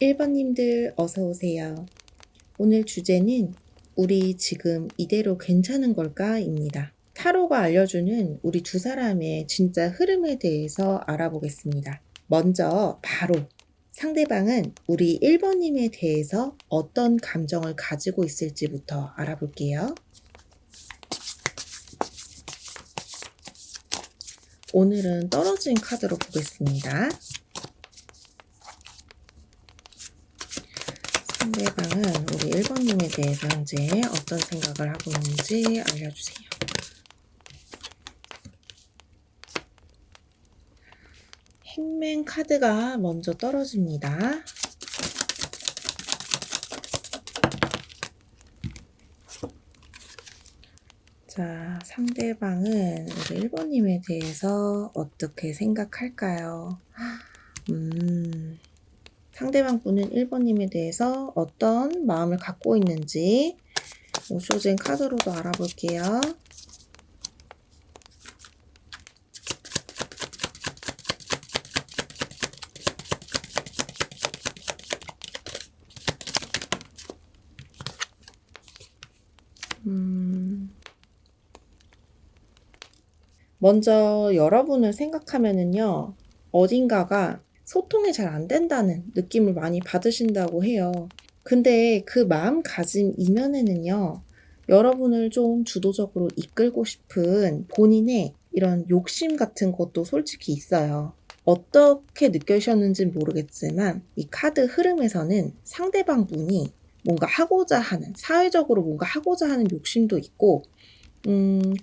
1번님들 어서 오세요. 오늘 주제는 우리 지금 이대로 괜찮은 걸까? 입니다. 타로가 알려주는 우리 두 사람의 진짜 흐름에 대해서 알아보겠습니다. 먼저 바로 상대방은 우리 1번님에 대해서 어떤 감정을 가지고 있을지부터 알아볼게요. 오늘은 떨어진 카드로 보겠습니다. 상대방은 우리 1번님에 대해서 현재 어떤 생각을 하고 있는지 알려주세요. 행맨 카드가 먼저 떨어집니다. 자, 상대방은 우리 1번님에 대해서 어떻게 생각할까요? 상대방 분은 1번님에 대해서 어떤 마음을 갖고 있는지 오쇼젠 카드로도 알아볼게요. 먼저 여러분을 생각하면은요, 어딘가가 소통이 잘 안 된다는 느낌을 많이 받으신다고 해요. 근데 그 마음가짐 이면에는요, 여러분을 좀 주도적으로 이끌고 싶은 본인의 이런 욕심 같은 것도 솔직히 있어요. 어떻게 느껴지셨는지 모르겠지만 이 카드 흐름에서는 상대방 분이 뭔가 하고자 하는, 사회적으로 뭔가 하고자 하는 욕심도 있고,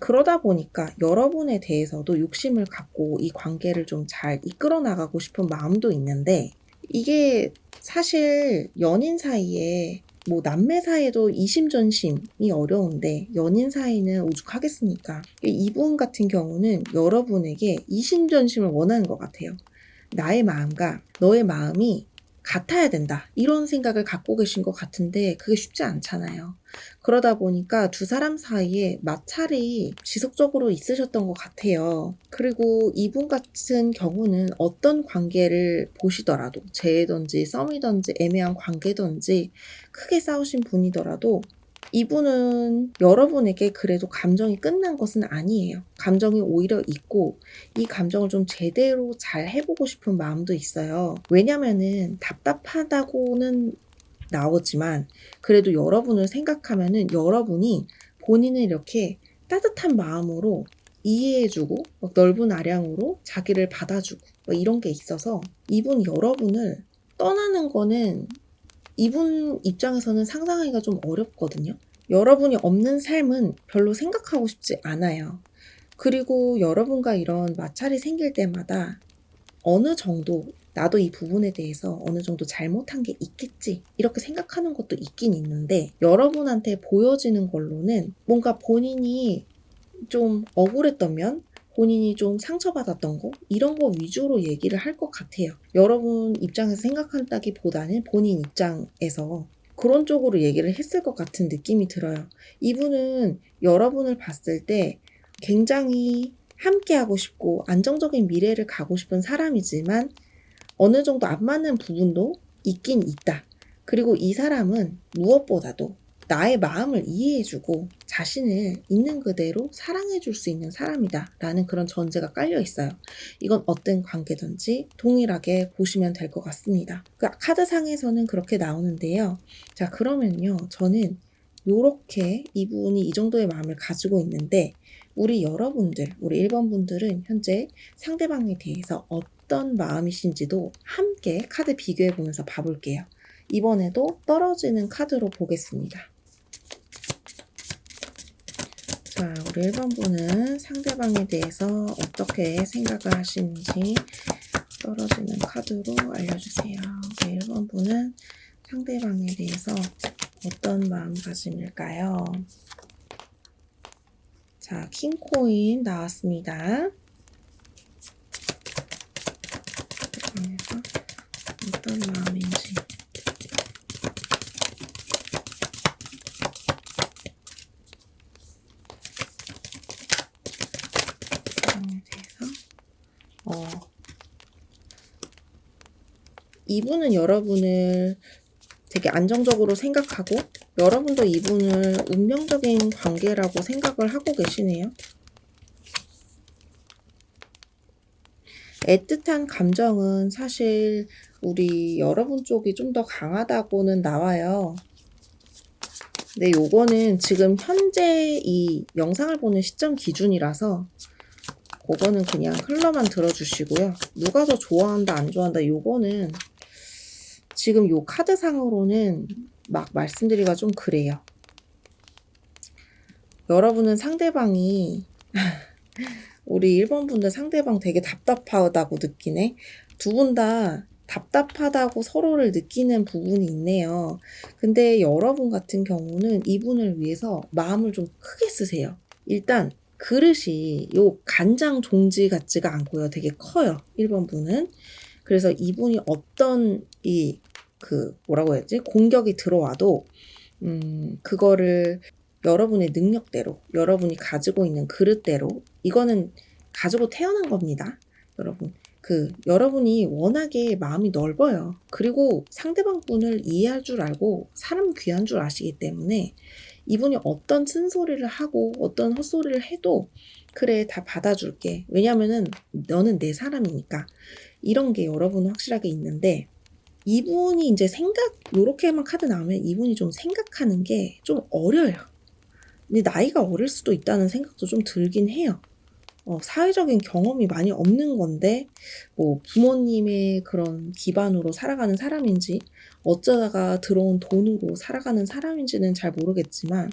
그러다 보니까 여러분에 대해서도 욕심을 갖고 이 관계를 좀 잘 이끌어 나가고 싶은 마음도 있는데, 이게 사실 연인 사이에 뭐 남매 사이에도 이심전심이 어려운데 연인 사이는 오죽하겠습니까? 이분 같은 경우는 여러분에게 이심전심을 원하는 것 같아요. 나의 마음과 너의 마음이 같아야 된다. 이런 생각을 갖고 계신 것 같은데 그게 쉽지 않잖아요. 그러다 보니까 두 사람 사이에 마찰이 지속적으로 있으셨던 것 같아요. 그리고 이분 같은 경우는 어떤 관계를 보시더라도 재회든지 썸이든지 애매한 관계든지 크게 싸우신 분이더라도 이분은 여러분에게 그래도 감정이 끝난 것은 아니에요. 감정이 오히려 있고 이 감정을 좀 제대로 잘 해보고 싶은 마음도 있어요. 왜냐면은 답답하다고는 나오지만 그래도 여러분을 생각하면은 여러분이 본인을 이렇게 따뜻한 마음으로 이해해주고 넓은 아량으로 자기를 받아주고 이런 게 있어서 이분 여러분을 떠나는 거는 이분 입장에서는 상상하기가 좀 어렵거든요. 여러분이 없는 삶은 별로 생각하고 싶지 않아요. 그리고 여러분과 이런 마찰이 생길 때마다 어느 정도 나도 이 부분에 대해서 어느 정도 잘못한 게 있겠지 이렇게 생각하는 것도 있긴 있는데 여러분한테 보여지는 걸로는 뭔가 본인이 좀 억울했던 면 본인이 좀 상처받았던 거 이런 거 위주로 얘기를 할 것 같아요. 여러분 입장에서 생각한다기보다는 본인 입장에서 그런 쪽으로 얘기를 했을 것 같은 느낌이 들어요. 이분은 여러분을 봤을 때 굉장히 함께하고 싶고 안정적인 미래를 가고 싶은 사람이지만 어느 정도 안 맞는 부분도 있긴 있다. 그리고 이 사람은 무엇보다도 나의 마음을 이해해주고 자신을 있는 그대로 사랑해줄 수 있는 사람이다 라는 그런 전제가 깔려 있어요. 이건 어떤 관계든지 동일하게 보시면 될 것 같습니다. 카드상에서는 그렇게 나오는데요. 자, 그러면요. 저는 요렇게 이분이 이 정도의 마음을 가지고 있는데 우리 여러분들, 우리 1번 분들은 현재 상대방에 대해서 어떤 마음이신지도 함께 카드 비교해 보면서 봐볼게요. 이번에도 떨어지는 카드로 보겠습니다. 자, 우리 1번 분은 상대방에 대해서 어떻게 생각을 하시는지 떨어지는 카드로 알려주세요. 우리 1번 분은 상대방에 대해서 어떤 마음가짐일까요? 자, 킹코인 나왔습니다. 어떤 마음인지. 대해서 이분은 여러분을 되게 안정적으로 생각하고 여러분도 이분을 운명적인 관계라고 생각을 하고 계시네요. 애틋한 감정은 사실 우리 여러분 쪽이 좀 더 강하다고는 나와요. 근데 요거는 지금 현재 이 영상을 보는 시점 기준이라서 그거는 그냥 흘러만 들어주시고요. 누가 더 좋아한다 안 좋아한다 요거는 지금 요 카드상으로는 막 말씀드리기가 좀 그래요. 여러분은 상대방이 우리 1번 분들 상대방 되게 답답하다고 느끼네. 두 분 다 답답하다고 서로를 느끼는 부분이 있네요. 근데 여러분 같은 경우는 이분을 위해서 마음을 좀 크게 쓰세요. 일단 그릇이 요 간장 종지 같지가 않고요. 되게 커요. 1번 분은. 그래서 이분이 어떤 뭐라고 해야지? 공격이 들어와도 그거를 여러분의 능력대로, 여러분이 가지고 있는 그릇대로, 이거는 가지고 태어난 겁니다. 여러분. 여러분이 워낙에 마음이 넓어요. 그리고 상대방 분을 이해할 줄 알고 사람 귀한 줄 아시기 때문에 이분이 어떤 쓴소리를 하고 어떤 헛소리를 해도 그래, 다 받아줄게. 왜냐면은 너는 내 사람이니까. 이런 게 여러분은 확실하게 있는데 이분이 이제 요렇게만 카드 나오면 이분이 좀 생각하는 게 좀 어려요. 근데 나이가 어릴 수도 있다는 생각도 좀 들긴 해요. 사회적인 경험이 많이 없는 건데, 뭐, 부모님의 그런 기반으로 살아가는 사람인지, 어쩌다가 들어온 돈으로 살아가는 사람인지는 잘 모르겠지만,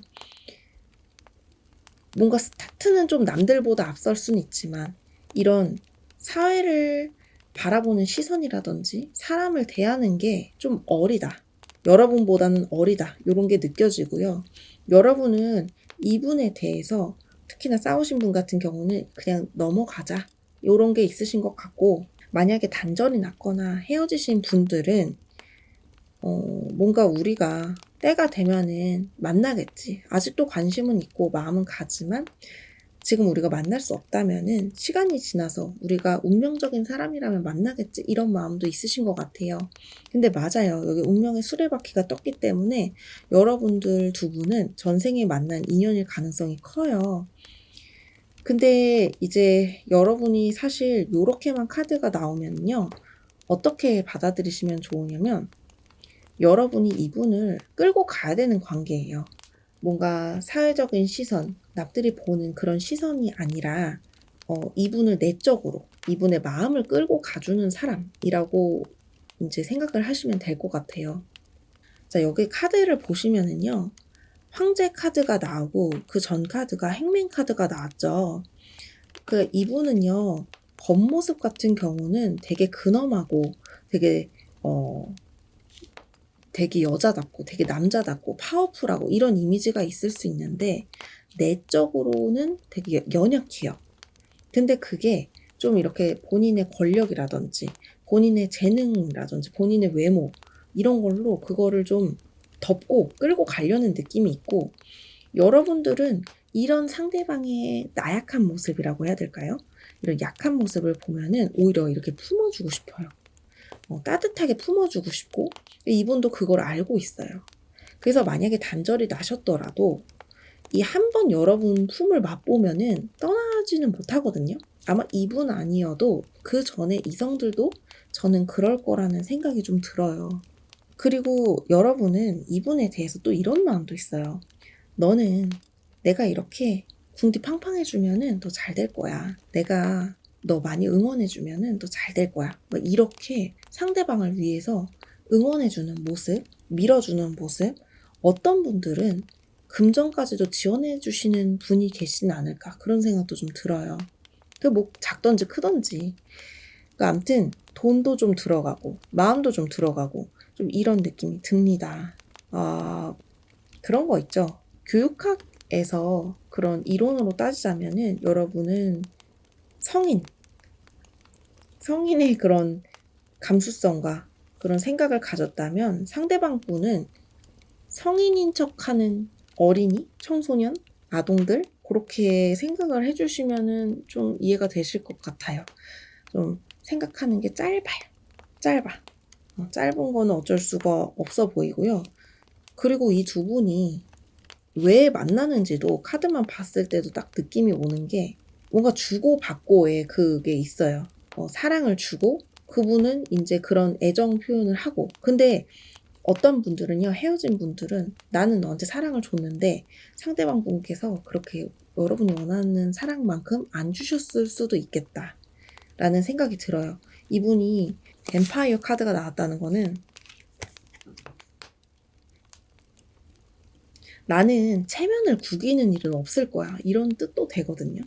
뭔가 스타트는 좀 남들보다 앞설 수는 있지만, 이런 사회를 바라보는 시선이라든지, 사람을 대하는 게 좀 어리다. 여러분보다는 어리다. 이런 게 느껴지고요. 여러분은 이분에 대해서 특히나 싸우신 분 같은 경우는 그냥 넘어가자. 이런 게 있으신 것 같고, 만약에 단절이 났거나 헤어지신 분들은 뭔가 우리가 때가 되면은 만나겠지. 아직도 관심은 있고 마음은 가지만 지금 우리가 만날 수 없다면은 시간이 지나서 우리가 운명적인 사람이라면 만나겠지. 이런 마음도 있으신 것 같아요. 근데 맞아요. 여기 운명의 수레바퀴가 떴기 때문에 여러분들 두 분은 전생에 만난 인연일 가능성이 커요. 근데 이제 여러분이 사실 요렇게만 카드가 나오면요. 어떻게 받아들이시면 좋으냐면 여러분이 이분을 끌고 가야 되는 관계예요. 뭔가 사회적인 시선, 남들이 보는 그런 시선이 아니라 이분을 내적으로, 이분의 마음을 끌고 가주는 사람이라고 이제 생각을 하시면 될 것 같아요. 자, 여기 카드를 보시면은요. 황제 카드가 나오고 그 전 카드가 행맨 카드가 나왔죠. 이분은요. 겉모습 같은 경우는 되게 근엄하고 되게 되게 여자답고 되게 남자답고 파워풀하고 이런 이미지가 있을 수 있는데 내적으로는 되게 연약해요. 근데 그게 좀 이렇게 본인의 권력이라든지 본인의 재능이라든지 본인의 외모 이런 걸로 그거를 좀 덮고 끌고 가려는 느낌이 있고 여러분들은 이런 상대방의 나약한 모습이라고 해야 될까요? 이런 약한 모습을 보면은 오히려 이렇게 품어주고 싶어요. 따뜻하게 품어주고 싶고 이분도 그걸 알고 있어요. 그래서 만약에 단절이 나셨더라도 이 한 번 여러분 품을 맛보면은 떠나지는 못하거든요. 아마 이분 아니어도 그 전에 이성들도 저는 그럴 거라는 생각이 좀 들어요. 그리고 여러분은 이분에 대해서 또 이런 마음도 있어요. 너는 내가 이렇게 궁디 팡팡해주면은 더 잘 될 거야. 내가 너 많이 응원해주면은 더 잘 될 거야. 뭐 이렇게 상대방을 위해서 응원해주는 모습, 밀어주는 모습, 어떤 분들은 금전까지도 지원해주시는 분이 계시진 않을까. 그런 생각도 좀 들어요. 뭐 작던지 크던지. 그러니까 아무튼 돈도 좀 들어가고, 마음도 좀 들어가고, 좀 이런 느낌이 듭니다. 그런 거 있죠. 교육학에서 그런 이론으로 따지자면은 여러분은 성인의 그런 감수성과 그런 생각을 가졌다면 상대방 분은 성인인 척하는 어린이, 청소년, 아동들 그렇게 생각을 해주시면은 좀 이해가 되실 것 같아요. 좀 생각하는 게 짧아요. 짧아. 짧은 거는 어쩔 수가 없어 보이고요. 그리고 이 두 분이 왜 만나는지도 카드만 봤을 때도 딱 느낌이 오는 게 뭔가 주고받고의 그게 있어요. 사랑을 주고 그분은 이제 그런 애정 표현을 하고, 근데 어떤 분들은요, 헤어진 분들은 나는 너한테 사랑을 줬는데 상대방 분께서 그렇게 여러분이 원하는 사랑만큼 안 주셨을 수도 있겠다 라는 생각이 들어요. 이분이 엠파이어 카드가 나왔다는 거는 나는 체면을 구기는 일은 없을 거야, 이런 뜻도 되거든요.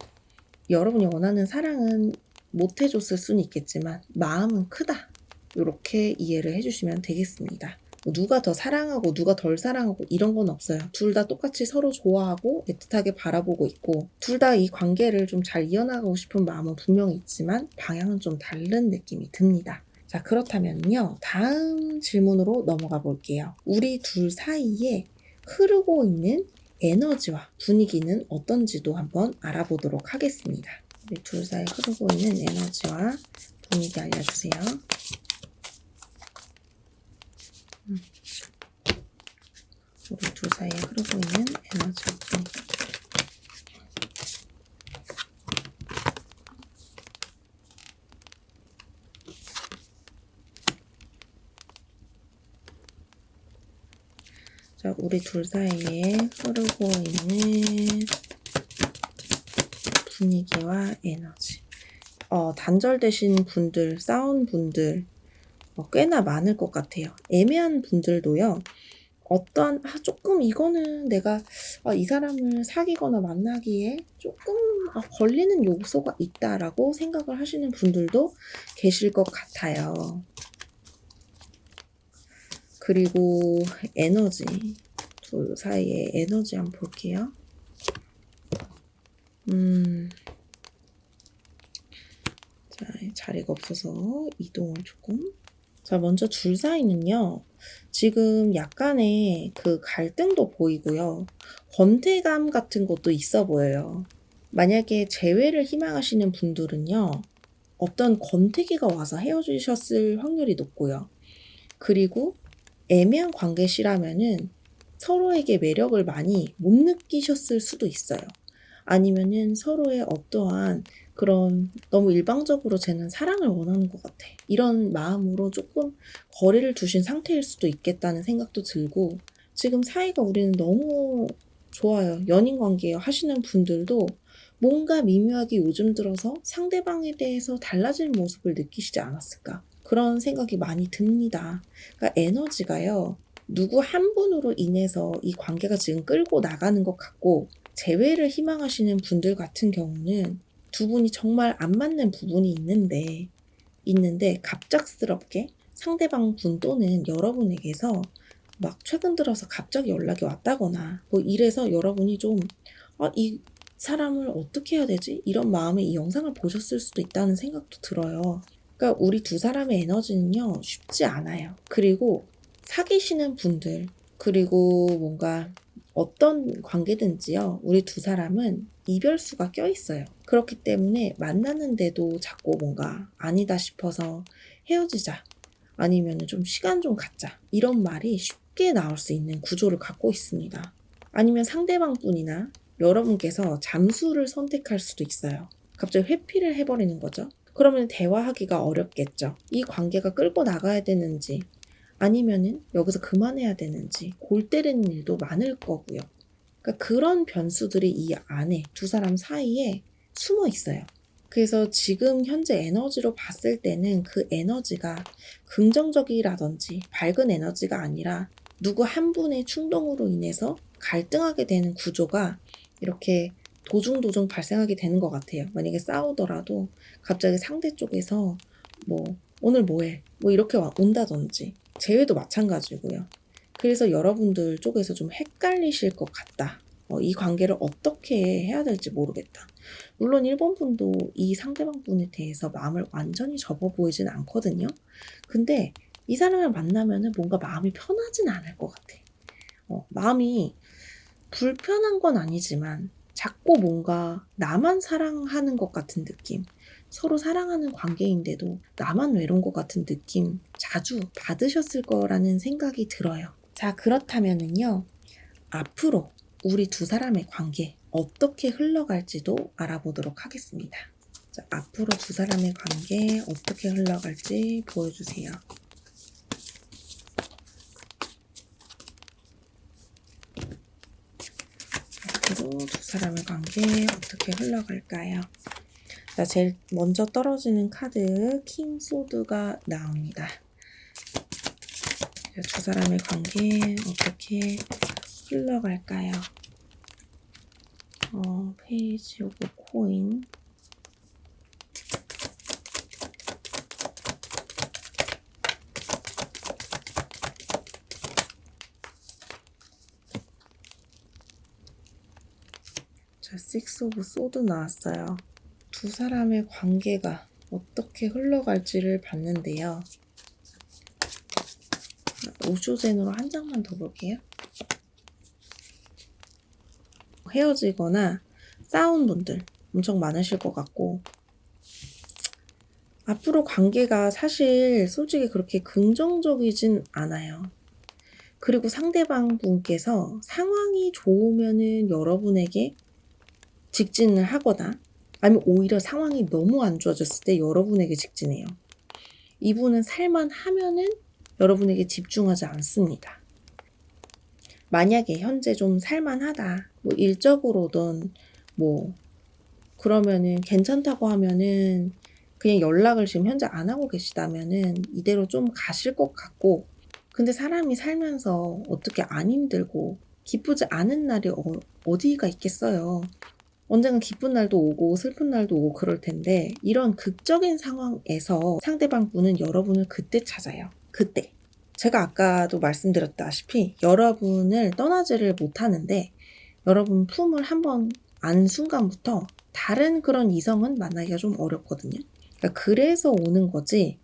여러분이 원하는 사랑은 못 해줬을 수는 있겠지만 마음은 크다, 이렇게 이해를 해주시면 되겠습니다. 누가 더 사랑하고 누가 덜 사랑하고 이런 건 없어요. 둘 다 똑같이 서로 좋아하고 애틋하게 바라보고 있고 둘 다 이 관계를 좀 잘 이어나가고 싶은 마음은 분명히 있지만 방향은 좀 다른 느낌이 듭니다. 자, 그렇다면요, 다음 질문으로 넘어가 볼게요. 우리 둘 사이에 흐르고 있는 에너지와 분위기는 어떤지도 한번 알아보도록 하겠습니다. 우리 둘 사이에 흐르고 있는 에너지와 분위기 알려주세요. 우리 둘 사이에 흐르고 있는 에너지와 분위기. 자, 우리 둘 사이에 흐르고 있는 분위기와 에너지. 단절되신 분들, 싸운 분들 꽤나 많을 것 같아요. 애매한 분들도요, 조금 이거는 내가 이 사람을 사귀거나 만나기에 조금 걸리는 요소가 있다라고 생각을 하시는 분들도 계실 것 같아요. 그리고 에너지, 둘 사이의 에너지 한번 볼게요. 자, 자리가 없어서 이동을 조금. 자, 먼저 둘 사이는요, 지금 약간의 그 갈등도 보이고요. 권태감 같은 것도 있어 보여요. 만약에 재회를 희망하시는 분들은요, 어떤 권태기가 와서 헤어지셨을 확률이 높고요. 그리고 애매한 관계시라면은 서로에게 매력을 많이 못 느끼셨을 수도 있어요. 아니면은 서로의 어떠한 그런 너무 일방적으로 쟤는 사랑을 원하는 것 같아, 이런 마음으로 조금 거리를 두신 상태일 수도 있겠다는 생각도 들고, 지금 사이가 우리는 너무 좋아요, 연인 관계예요 하시는 분들도 뭔가 미묘하게 요즘 들어서 상대방에 대해서 달라진 모습을 느끼시지 않았을까, 그런 생각이 많이 듭니다. 그러니까 에너지가요, 누구 한 분으로 인해서 이 관계가 지금 끌고 나가는 것 같고, 재회를 희망하시는 분들 같은 경우는 두 분이 정말 안 맞는 부분이 있는데 갑작스럽게 상대방 분 또는 여러분에게서 막 최근 들어서 갑자기 연락이 왔다거나 뭐 이래서 여러분이 좀 이 사람을 어떻게 해야 되지? 이런 마음에 이 영상을 보셨을 수도 있다는 생각도 들어요. 그러니까 우리 두 사람의 에너지는요, 쉽지 않아요. 그리고 사귀시는 분들, 그리고 뭔가 어떤 관계든지요, 우리 두 사람은 이별수가 껴있어요. 그렇기 때문에 만나는데도 자꾸 뭔가 아니다 싶어서 헤어지자, 아니면 좀 시간 좀 갖자, 이런 말이 쉽게 나올 수 있는 구조를 갖고 있습니다. 아니면 상대방 분이나 여러분께서 잠수를 선택할 수도 있어요. 갑자기 회피를 해버리는 거죠. 그러면 대화하기가 어렵겠죠. 이 관계가 끌고 나가야 되는지 아니면은 여기서 그만해야 되는지 골 때리는 일도 많을 거고요. 그러니까 그런 변수들이 이 안에 두 사람 사이에 숨어 있어요. 그래서 지금 현재 에너지로 봤을 때는 그 에너지가 긍정적이라든지 밝은 에너지가 아니라 누구 한 분의 충동으로 인해서 갈등하게 되는 구조가 이렇게 도중도중 발생하게 되는 것 같아요. 만약에 싸우더라도 갑자기 상대 쪽에서 뭐 오늘 뭐해? 뭐 이렇게 온다든지, 재회도 마찬가지고요. 그래서 여러분들 쪽에서 좀 헷갈리실 것 같다. 이 관계를 어떻게 해야 될지 모르겠다. 물론 1번 분도 이 상대방 분에 대해서 마음을 완전히 접어 보이진 않거든요. 근데 이 사람을 만나면은 뭔가 마음이 편하진 않을 것 같아. 마음이 불편한 건 아니지만 자꾸 뭔가 나만 사랑하는 것 같은 느낌, 서로 사랑하는 관계인데도 나만 외로운 것 같은 느낌 자주 받으셨을 거라는 생각이 들어요. 자, 그렇다면은요, 앞으로 우리 두 사람의 관계 어떻게 흘러갈지도 알아보도록 하겠습니다. 자, 앞으로 두 사람의 관계 어떻게 흘러갈지 보여주세요. 앞으로 두 사람의 관계 어떻게 흘러갈까요? 자, 제일 먼저 떨어지는 카드 킹 소드가 나옵니다. 두 사람의 관계 어떻게 흘러갈까요? 페이지 오브 코인. 자, 식스 오브 소드 나왔어요. 두 사람의 관계가 어떻게 흘러갈지를 봤는데요. 오쇼젠으로 한 장만 더 볼게요. 헤어지거나 싸운 분들 엄청 많으실 것 같고, 앞으로 관계가 사실 솔직히 그렇게 긍정적이진 않아요. 그리고 상대방 분께서 상황이 좋으면은 여러분에게 직진을 하거나, 아니면 오히려 상황이 너무 안 좋아졌을 때 여러분에게 직진해요. 이분은 살만하면은 여러분에게 집중하지 않습니다. 만약에 현재 좀 살만하다, 뭐 일적으로든 뭐 그러면은 괜찮다고 하면은 그냥 연락을 지금 현재 안 하고 계시다면은 이대로 좀 가실 것 같고, 근데 사람이 살면서 어떻게 안 힘들고 기쁘지 않은 날이 어디가 있겠어요. 언젠간 기쁜 날도 오고 슬픈 날도 오고 그럴 텐데, 이런 극적인 상황에서 상대방 분은 여러분을 그때 찾아요. 그때. 제가 아까도 말씀드렸다시피 여러분을 떠나지를 못하는데, 여러분 품을 한번 안 순간부터 다른 그런 이성은 만나기가 좀 어렵거든요. 그러니까 그래서 오는 거지,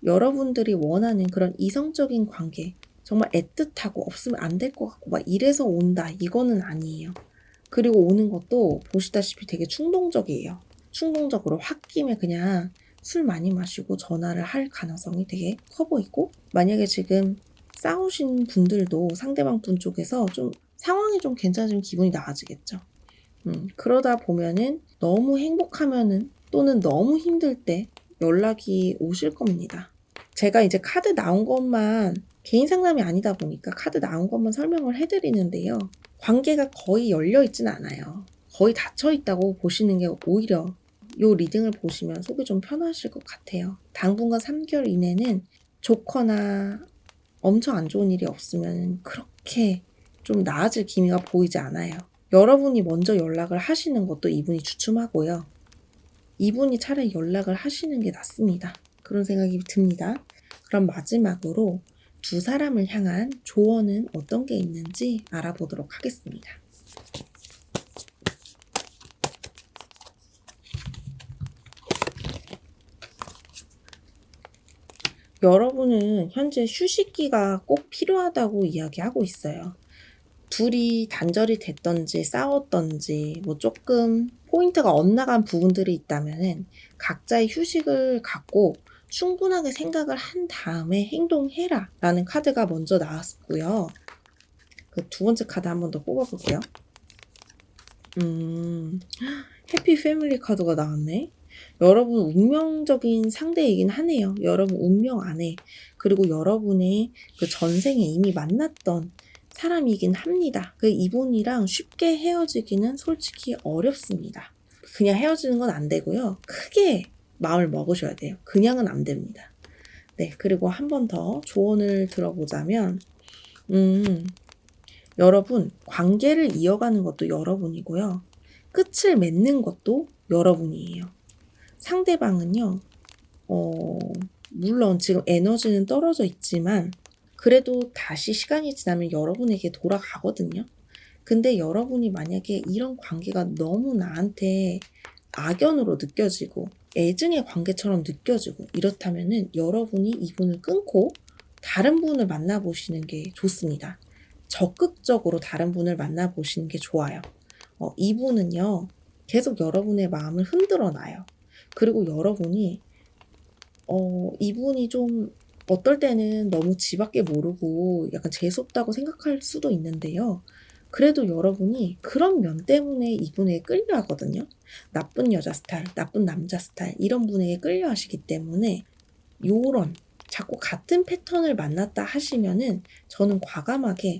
여러분들이 원하는 그런 이성적인 관계, 정말 애틋하고 없으면 안 될 것 같고 막 이래서 온다, 이거는 아니에요. 그리고 오는 것도 보시다시피 되게 충동적이에요. 충동적으로 홧김에 그냥 술 많이 마시고 전화를 할 가능성이 되게 커 보이고, 만약에 지금 싸우신 분들도 상대방 분 쪽에서 좀 상황이 좀 괜찮아지면 기분이 나아지겠죠. 그러다 보면은 너무 행복하면은 또는 너무 힘들 때 연락이 오실 겁니다. 제가 이제 카드 나온 것만, 개인 상담이 아니다 보니까 카드 나온 것만 설명을 해드리는데요. 관계가 거의 열려 있진 않아요. 거의 닫혀 있다고 보시는 게 오히려 요 리딩을 보시면 속이 좀 편하실 것 같아요. 당분간 3개월 이내는 좋거나 엄청 안 좋은 일이 없으면 그렇게 좀 나아질 기미가 보이지 않아요. 여러분이 먼저 연락을 하시는 것도 이분이 주춤하고요. 이분이 차라리 연락을 하시는 게 낫습니다. 그런 생각이 듭니다. 그럼 마지막으로 두 사람을 향한 조언은 어떤 게 있는지 알아보도록 하겠습니다. 여러분은 현재 휴식기가 꼭 필요하다고 이야기하고 있어요. 둘이 단절이 됐던지 싸웠던지 뭐 조금 포인트가 엇나간 부분들이 있다면은 각자의 휴식을 갖고 충분하게 생각을 한 다음에 행동해라 라는 카드가 먼저 나왔고요. 그 두 번째 카드 한 번 더 뽑아볼게요. 해피 패밀리 카드가 나왔네. 여러분 운명적인 상대이긴 하네요. 여러분 운명 안에, 그리고 여러분의 그 전생에 이미 만났던 사람이긴 합니다. 그 이분이랑 쉽게 헤어지기는 솔직히 어렵습니다. 그냥 헤어지는 건 안 되고요. 크게 마음을 먹으셔야 돼요. 그냥은 안 됩니다. 네, 그리고 한 번 더 조언을 들어보자면, 여러분 관계를 이어가는 것도 여러분이고요. 끝을 맺는 것도 여러분이에요. 상대방은요, 물론 지금 에너지는 떨어져 있지만 그래도 다시 시간이 지나면 여러분에게 돌아가거든요. 근데 여러분이 만약에 이런 관계가 너무 나한테 악연으로 느껴지고 애증의 관계처럼 느껴지고 이렇다면은 여러분이 이분을 끊고 다른 분을 만나보시는 게 좋습니다. 적극적으로 다른 분을 만나보시는 게 좋아요. 이분은요, 계속 여러분의 마음을 흔들어 놔요. 그리고 여러분이 이분이 좀 어떨 때는 너무 지 밖에 모르고 약간 재수없다고 생각할 수도 있는데요. 그래도 여러분이 그런 면 때문에 이분에게 끌려하거든요. 나쁜 여자 스타일, 나쁜 남자 스타일 이런 분에게 끌려하시기 때문에 요런 자꾸 같은 패턴을 만났다 하시면은 저는 과감하게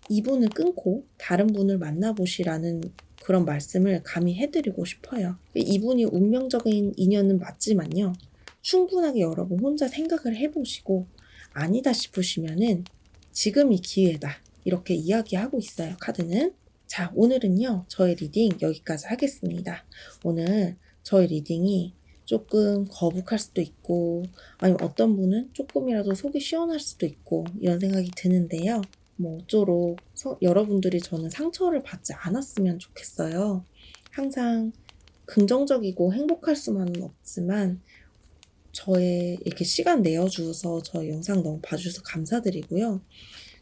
이분을 끊고 다른 분을 만나보시라는 그런 말씀을 감히 해드리고 싶어요. 이분이 운명적인 인연은 맞지만요. 충분하게 여러분 혼자 생각을 해보시고 아니다 싶으시면은 지금이 기회다. 이렇게 이야기하고 있어요, 카드는. 자, 오늘은요, 저의 리딩 여기까지 하겠습니다. 오늘 저의 리딩이 조금 거북할 수도 있고, 아니면 어떤 분은 조금이라도 속이 시원할 수도 있고, 이런 생각이 드는데요. 뭐, 어쩌록 여러분들이 저는 상처를 받지 않았으면 좋겠어요. 항상 긍정적이고 행복할 수만은 없지만, 저의 이렇게 시간 내어주셔서 저의 영상 너무 봐주셔서 감사드리고요.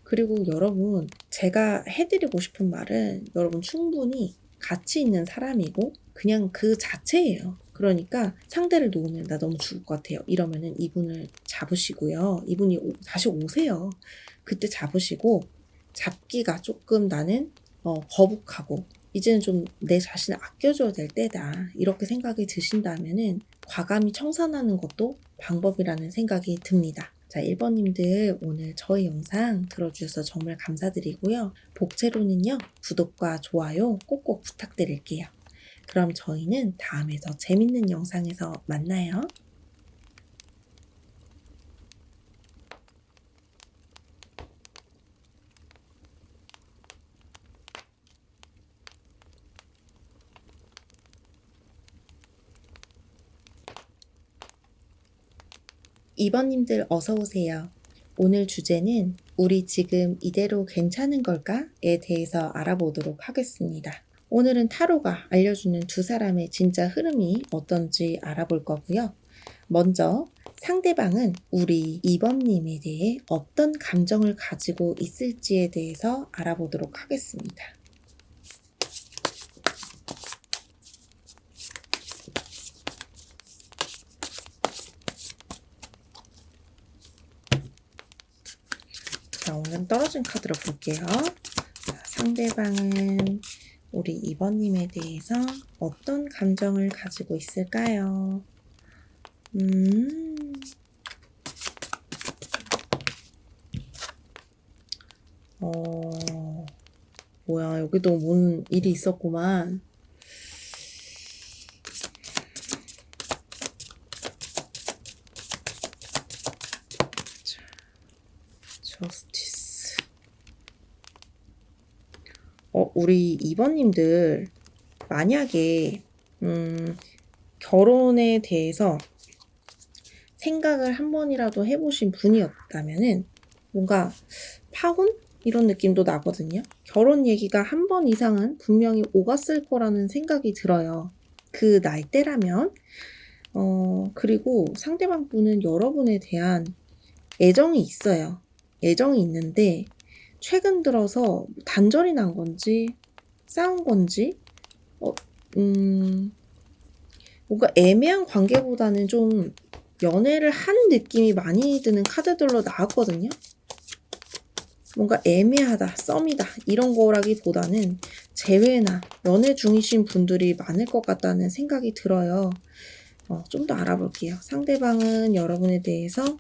그리고 여러분, 제가 해드리고 싶은 말은 여러분 충분히 가치 있는 사람이고 그냥 그 자체예요. 그러니까 상대를 놓으면 나 너무 죽을 것 같아요. 이러면은 이분을 잡으시고요. 이분이 다시 오세요. 그때 잡으시고 잡기가 조금 나는 거북하고 이제는 좀 내 자신을 아껴줘야 될 때다. 이렇게 생각이 드신다면은 과감히 청산하는 것도 방법이라는 생각이 듭니다. 자, 1번님들 오늘 저희 영상 들어주셔서 정말 감사드리고요. 복채로는요, 구독과 좋아요 꼭꼭 부탁드릴게요. 그럼 저희는 다음에 더 재밌는 영상에서 만나요. 2번님들 어서오세요. 오늘 주제는 우리 지금 이대로 괜찮은 걸까?에 대해서 알아보도록 하겠습니다. 오늘은 타로가 알려주는 두 사람의 진짜 흐름이 어떤지 알아볼 거고요. 먼저 상대방은 우리 2번님에 대해 어떤 감정을 가지고 있을지에 대해서 알아보도록 하겠습니다. 자, 오늘은 떨어진 카드로 볼게요. 자, 상대방은 우리 2번님에 대해서 어떤 감정을 가지고 있을까요? 뭐야, 여기도 뭔 일이 있었구만. 저스티스. 우리 2번님들, 만약에, 결혼에 대해서 생각을 한 번이라도 해보신 분이었다면은, 뭔가 파혼? 이런 느낌도 나거든요. 결혼 얘기가 한 번 이상은 분명히 오갔을 거라는 생각이 들어요. 그 나이대라면. 그리고 상대방 분은 여러분에 대한 애정이 있어요. 애정이 있는데 최근 들어서 단절이 난 건지 싸운 건지 뭔가 애매한 관계보다는 좀 연애를 한 느낌이 많이 드는 카드들로 나왔거든요. 뭔가 애매하다, 썸이다 이런 거라기보다는 재회나 연애 중이신 분들이 많을 것 같다는 생각이 들어요. 좀 더 알아볼게요. 상대방은 여러분에 대해서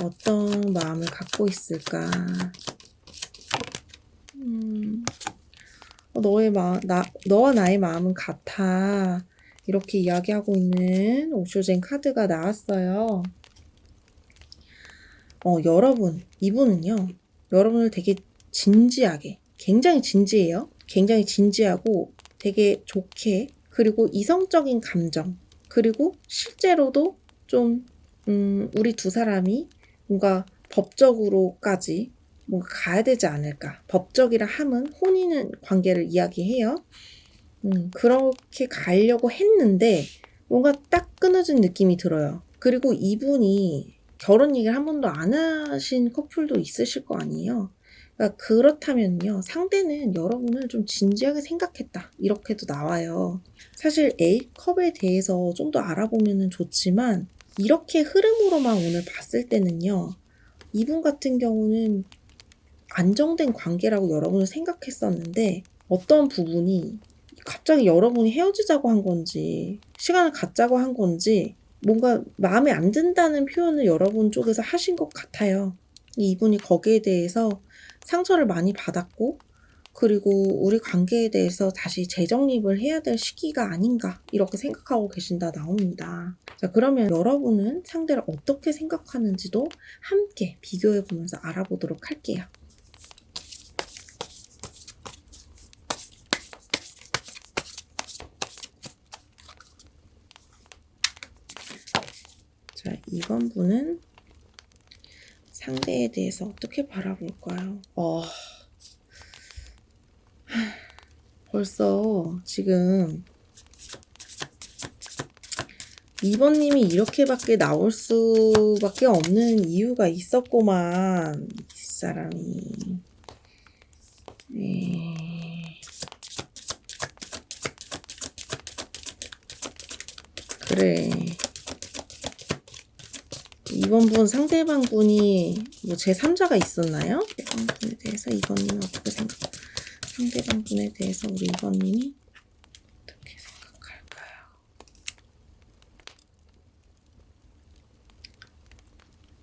어떤 마음을 갖고 있을까? 너와 나의 마음은 같아. 이렇게 이야기하고 있는 오쇼젠 카드가 나왔어요. 여러분, 이분은요, 여러분을 되게 진지하게, 굉장히 진지해요. 굉장히 진지하고 되게 좋게, 그리고 이성적인 감정, 그리고 실제로도 좀, 우리 두 사람이 뭔가 법적으로까지 뭔가 가야 되지 않을까. 법적이라 함은 혼인 관계를 이야기해요. 그렇게 가려고 했는데 뭔가 딱 끊어진 느낌이 들어요. 그리고 이분이 결혼 얘기를 한 번도 안 하신 커플도 있으실 거 아니에요. 그러니까 그렇다면요, 상대는 여러분을 좀 진지하게 생각했다, 이렇게도 나와요. 사실 A컵에 대해서 좀 더 알아보면 좋지만 이렇게 흐름으로만 오늘 봤을 때는요, 이분 같은 경우는 안정된 관계라고 여러분을 생각했었는데 어떤 부분이 갑자기 여러분이 헤어지자고 한 건지 시간을 갖자고 한 건지 뭔가 마음에 안 든다는 표현을 여러분 쪽에서 하신 것 같아요. 이분이 거기에 대해서 상처를 많이 받았고, 그리고 우리 관계에 대해서 다시 재정립을 해야 될 시기가 아닌가 이렇게 생각하고 계신다 나옵니다. 자, 그러면 여러분은 상대를 어떻게 생각하는지도 함께 비교해 보면서 알아보도록 할게요. 자, 2번 분은 상대에 대해서 어떻게 바라볼까요? 벌써 지금 2번님이 이렇게밖에 나올 수밖에 없는 이유가 있었구만. 이 사람이. 그래. 2번 분 상대방 분이 뭐 제3자가 있었나요? 2번 분에 대해서 2번님은 어떻게 상대방 분에 대해서 우리 2번님이 어떻게 생각할까요?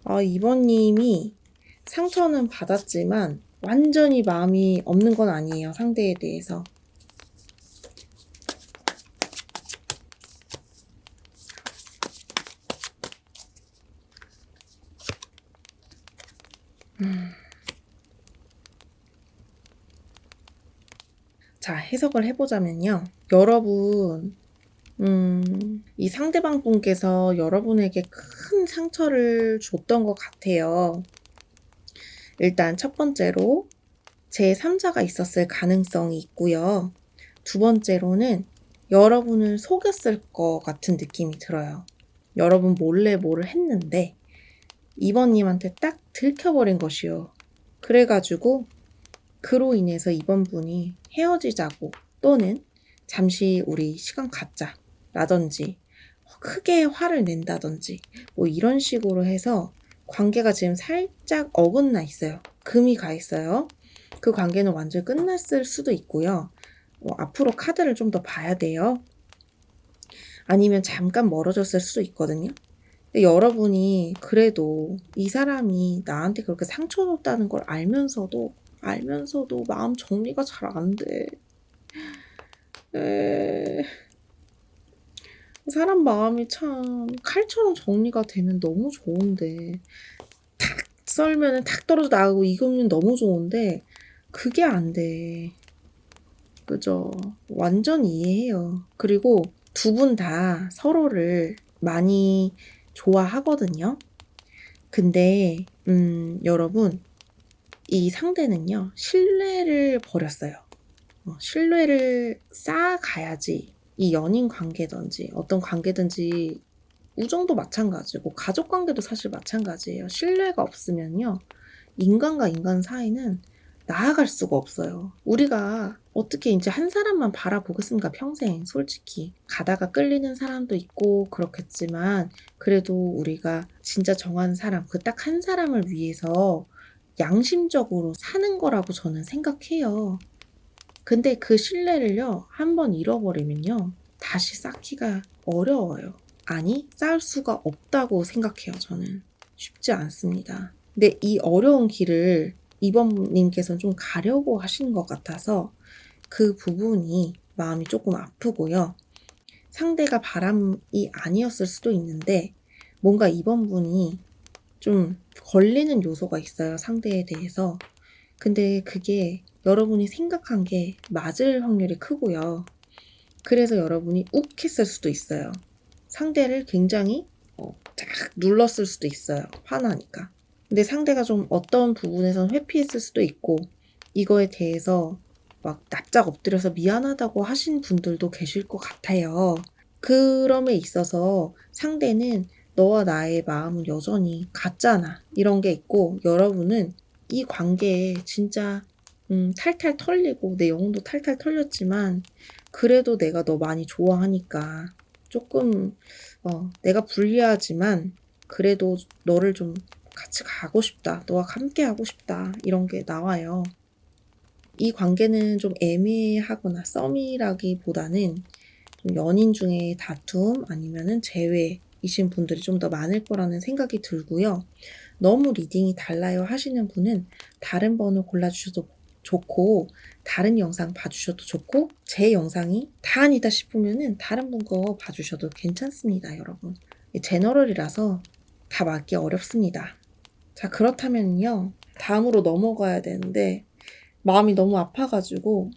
아, 2번님이 상처는 받았지만 완전히 마음이 없는 건 아니에요. 상대에 대해서. 자, 해석을 해보자면요. 여러분, 이 상대방 분께서 여러분에게 큰 상처를 줬던 것 같아요. 일단 첫 번째로 제3자가 있었을 가능성이 있고요. 두 번째로는 여러분을 속였을 것 같은 느낌이 들어요. 여러분 몰래 뭐를 했는데 2번님한테 딱 들켜버린 것이요. 그래가지고 그로 인해서 2번 분이 헤어지자고 또는 잠시 우리 시간 갖자 라든지 크게 화를 낸다든지 뭐 이런 식으로 해서 관계가 지금 살짝 어긋나 있어요. 금이 가 있어요. 그 관계는 완전히 끝났을 수도 있고요. 앞으로 카드를 좀 더 봐야 돼요. 아니면 잠깐 멀어졌을 수도 있거든요. 근데 여러분이 그래도 이 사람이 나한테 그렇게 상처 줬다는 걸 알면서도 마음 정리가 잘 안 돼. 사람 마음이 참 칼처럼 정리가 되면 너무 좋은데 탁 썰면은 탁 떨어져 나가고 이거면 너무 좋은데 그게 안 돼. 그죠? 완전 이해해요. 그리고 두 분 다 서로를 많이 좋아하거든요. 근데 여러분, 이 상대는요, 신뢰를 버렸어요. 신뢰를 쌓아가야지 이 연인 관계든지 어떤 관계든지 우정도 마찬가지고 가족 관계도 사실 마찬가지예요. 신뢰가 없으면요, 인간과 인간 사이는 나아갈 수가 없어요. 우리가 어떻게 이제 한 사람만 바라보겠습니까? 평생 솔직히 가다가 끌리는 사람도 있고 그렇겠지만 그래도 우리가 진짜 정한 사람, 그 딱 한 사람을 위해서 양심적으로 사는 거라고 저는 생각해요. 근데 그 신뢰를요, 한번 잃어버리면요, 다시 쌓기가 어려워요. 아니, 쌓을 수가 없다고 생각해요, 저는. 쉽지 않습니다. 근데 이 어려운 길을 이번님께서는 좀 가려고 하시는 것 같아서 그 부분이 마음이 조금 아프고요. 상대가 바람이 아니었을 수도 있는데 뭔가 이번 분이 좀 걸리는 요소가 있어요, 상대에 대해서. 근데 그게 여러분이 생각한 게 맞을 확률이 크고요. 그래서 여러분이 욱했을 수도 있어요. 상대를 굉장히 쫙 눌렀을 수도 있어요. 화나니까. 근데 상대가 좀 어떤 부분에선 회피했을 수도 있고 이거에 대해서 막 납작 엎드려서 미안하다고 하신 분들도 계실 것 같아요. 그럼에 있어서 상대는 너와 나의 마음은 여전히 같잖아, 이런 게 있고 여러분은 이 관계에 진짜 탈탈 털리고 내 영혼도 탈탈 털렸지만 그래도 내가 너 많이 좋아하니까 조금 내가 불리하지만 그래도 너를 좀 같이 가고 싶다. 너와 함께 하고 싶다. 이런 게 나와요. 이 관계는 좀 애매하거나 썸이라기보다는 좀 연인 중에 다툼 아니면은 재회이신 분들이 좀 더 많을 거라는 생각이 들고요. 너무 리딩이 달라요 하시는 분은 다른 번호 골라주셔도 좋고 다른 영상 봐주셔도 좋고 제 영상이 다 아니다 싶으면은 다른 분 거 봐주셔도 괜찮습니다, 여러분. 제너럴이라서 다 맞기 어렵습니다. 자, 그렇다면요. 다음으로 넘어가야 되는데 마음이 너무 아파가지고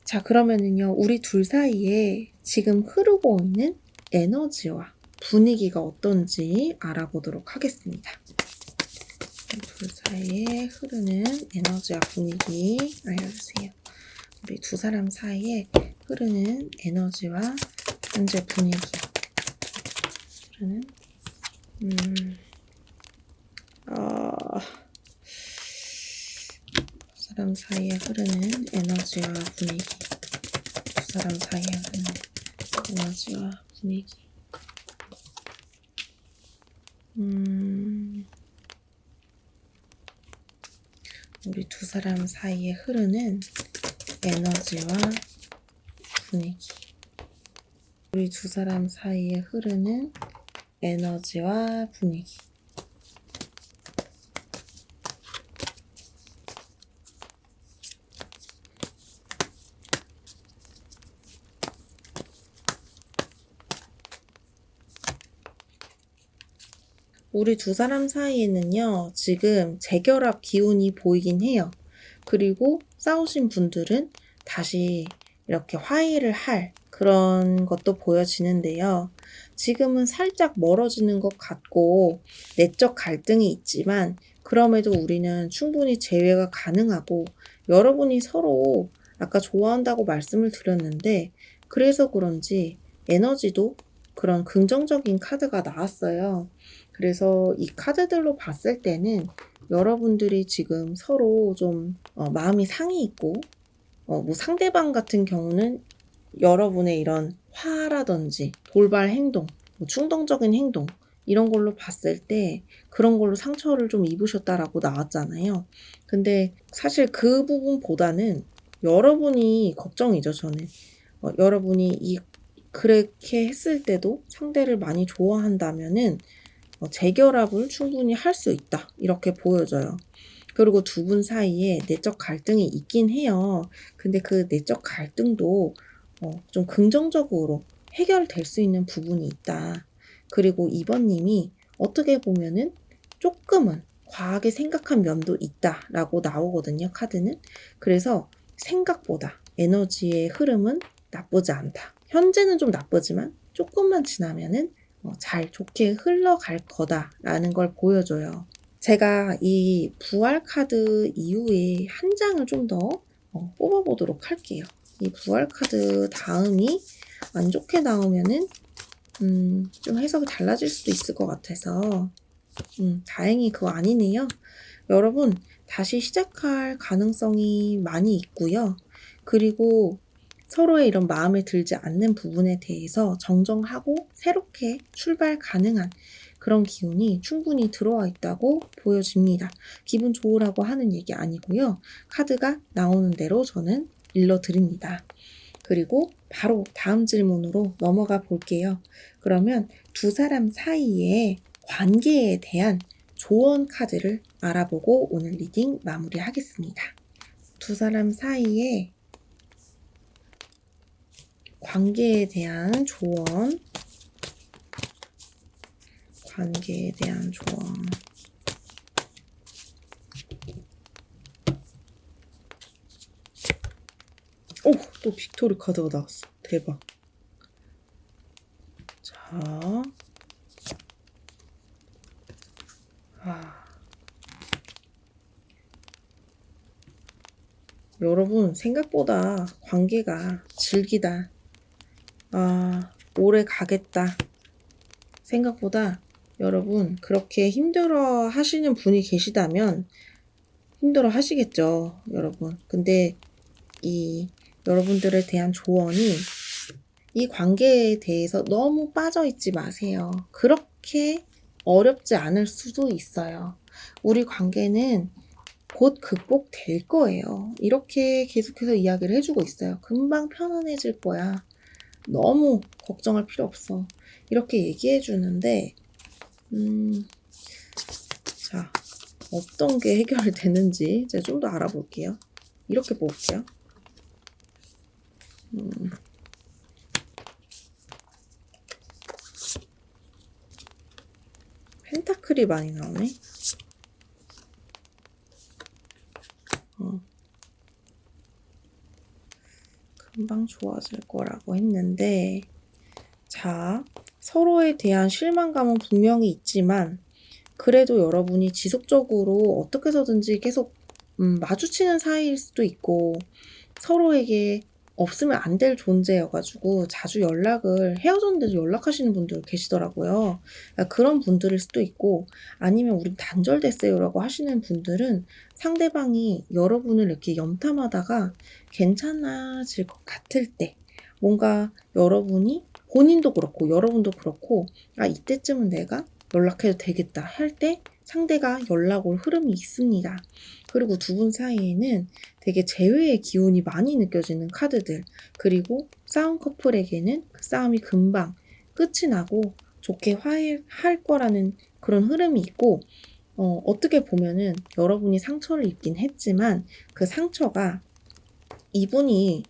자, 그러면은요. 우리 둘 사이에 지금 흐르고 있는 에너지와 분위기가 어떤지 알아보도록 하겠습니다. 둘 사이에 흐르는 에너지와 분위기 알려주세요. 우리 두 사람 사이에 흐르는 에너지와 현재 분위기 흐르는 두 사람 사이에 흐르는 에너지와 분위기 두 사람 사이에 흐르는 에너지와 분위기 우리 두 사람 사이에 흐르는 에너지와 분위기 우리 두 사람 사이에 흐르는 에너지와 분위기 우리 두 사람 사이에는요, 지금 재결합 기운이 보이긴 해요. 그리고 싸우신 분들은 다시 이렇게 화해를 할 그런 것도 보여지는데요. 지금은 살짝 멀어지는 것 같고 내적 갈등이 있지만 그럼에도 우리는 충분히 재회가 가능하고 여러분이 서로 아까 좋아한다고 말씀을 드렸는데 그래서 그런지 에너지도 그런 긍정적인 카드가 나왔어요. 그래서 이 카드들로 봤을 때는 여러분들이 지금 서로 좀 마음이 상이 있고 뭐 상대방 같은 경우는 여러분의 이런 화라든지 돌발 행동, 뭐 충동적인 행동 이런 걸로 봤을 때 그런 걸로 상처를 좀 입으셨다라고 나왔잖아요. 근데 사실 그 부분보다는 여러분이 걱정이죠, 저는. 여러분이 그렇게 했을 때도 상대를 많이 좋아한다면은 재결합을 충분히 할 수 있다. 이렇게 보여져요. 그리고 두 분 사이에 내적 갈등이 있긴 해요. 근데 그 내적 갈등도 좀 긍정적으로 해결될 수 있는 부분이 있다. 그리고 2번님이 어떻게 보면은 조금은 과하게 생각한 면도 있다라고 나오거든요, 카드는. 그래서 생각보다 에너지의 흐름은 나쁘지 않다. 현재는 좀 나쁘지만 조금만 지나면은 잘 좋게 흘러갈 거다라는 걸 보여줘요. 제가 이 부활 카드 이후에 한 장을 좀 더 뽑아보도록 할게요. 이 부활 카드 다음이 안 좋게 나오면은 좀 해석이 달라질 수도 있을 것 같아서 다행히 그거 아니네요. 여러분 다시 시작할 가능성이 많이 있고요. 그리고 서로의 이런 마음에 들지 않는 부분에 대해서 정정하고 새롭게 출발 가능한 그런 기운이 충분히 들어와 있다고 보여집니다. 기분 좋으라고 하는 얘기 아니고요. 카드가 나오는 대로 저는 일러드립니다. 그리고 바로 다음 질문으로 넘어가 볼게요. 그러면 두 사람 사이의 관계에 대한 조언 카드를 알아보고 오늘 리딩 마무리하겠습니다. 두 사람 사이의 관계에 대한 조언, 관계에 대한 조언. 오, 또 빅토리 카드가 나왔어. 대박. 자, 여러분 생각보다 관계가 즐기다. 오래 가겠다. 생각보다 여러분, 그렇게 힘들어 하시는 분이 계시다면 힘들어 하시겠죠, 여러분. 근데 이 여러분들에 대한 조언이 이 관계에 대해서 너무 빠져 있지 마세요. 그렇게 어렵지 않을 수도 있어요. 우리 관계는 곧 극복될 거예요. 이렇게 계속해서 이야기를 해주고 있어요. 금방 편안해질 거야. 너무 걱정할 필요 없어. 이렇게 얘기해 주는데, 자, 어떤 게 해결되는지 제가 좀 더 알아볼게요. 이렇게 볼게요. 펜타클이 많이 나오네. 금방 좋아질 거라고 했는데, 자, 서로에 대한 실망감은 분명히 있지만, 그래도 여러분이 지속적으로 어떻게 해서든지 계속 마주치는 사이일 수도 있고, 서로에게 없으면 안 될 존재여가지고 자주 연락을 헤어졌는데도 연락하시는 분들 계시더라고요. 그러니까 그런 분들일 수도 있고, 아니면 우리 단절됐어요라고 하시는 분들은 상대방이 여러분을 이렇게 염탐하다가 괜찮아질 것 같을 때, 뭔가 여러분이 본인도 그렇고 여러분도 그렇고, 아, 이때쯤은 내가 연락해도 되겠다 할 때 상대가 연락 올 흐름이 있습니다. 그리고 두 분 사이에는 되게 재회의 기운이 많이 느껴지는 카드들, 그리고 싸운 커플에게는 그 싸움이 금방 끝이 나고 좋게 화해할 거라는 그런 흐름이 있고, 어떻게 보면은 여러분이 상처를 입긴 했지만 그 상처가 이분이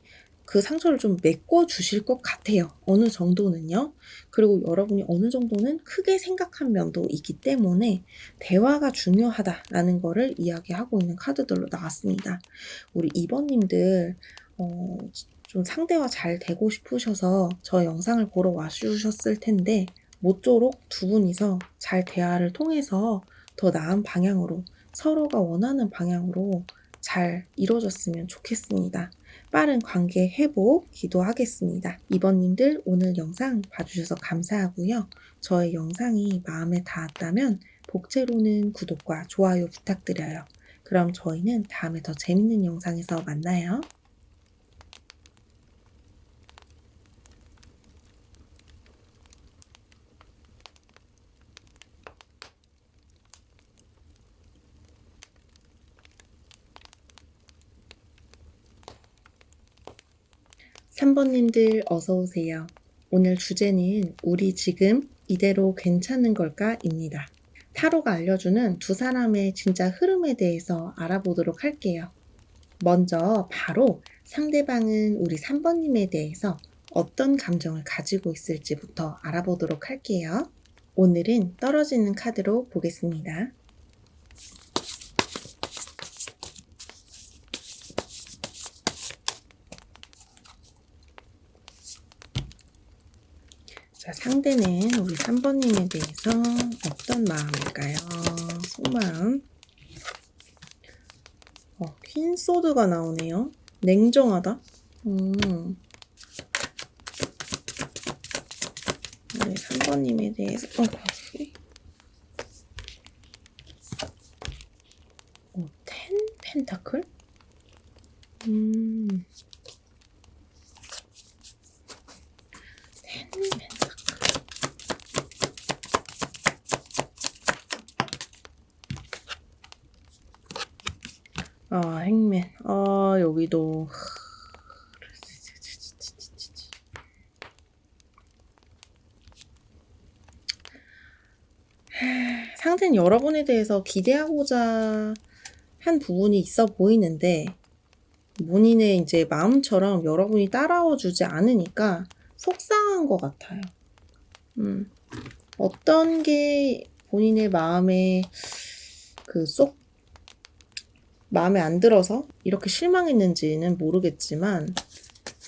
그 상처를 좀 메꿔주실 것 같아요. 어느 정도는요. 그리고 여러분이 어느 정도는 크게 생각한 면도 있기 때문에 대화가 중요하다라는 거를 이야기하고 있는 카드들로 나왔습니다. 우리 2번님들, 좀 상대와 잘 되고 싶으셔서 저 영상을 보러 와주셨을 텐데, 모쪼록 두 분이서 잘 대화를 통해서 더 나은 방향으로, 서로가 원하는 방향으로 잘 이루어졌으면 좋겠습니다. 빠른 관계 회복 기도하겠습니다. 2번님들 오늘 영상 봐주셔서 감사하고요. 저의 영상이 마음에 닿았다면 복채로는 구독과 좋아요 부탁드려요. 그럼 저희는 다음에 더 재밌는 영상에서 만나요. 3번님들 어서오세요. 오늘 주제는 우리 지금 이대로 괜찮은 걸까? 입니다. 타로가 알려주는 두 사람의 진짜 흐름에 대해서 알아보도록 할게요. 먼저 바로 상대방은 우리 3번님에 대해서 어떤 감정을 가지고 있을지부터 알아보도록 할게요. 오늘은 떨어지는 카드로 보겠습니다. 자, 상대는 우리 3번님에 대해서 어떤 마음일까요? 속마음. 퀸소드가 나오네요. 냉정하다. 우리 3번님에 대해서 텐 펜타클? 텐 펜타클. 행맨. 여기도. 상대는 여러분에 대해서 기대하고자 한 부분이 있어 보이는데, 본인의 이제 마음처럼 여러분이 따라와 주지 않으니까 속상한 것 같아요. 어떤 게 본인의 마음에 쏙 마음에 안 들어서 이렇게 실망했는지는 모르겠지만,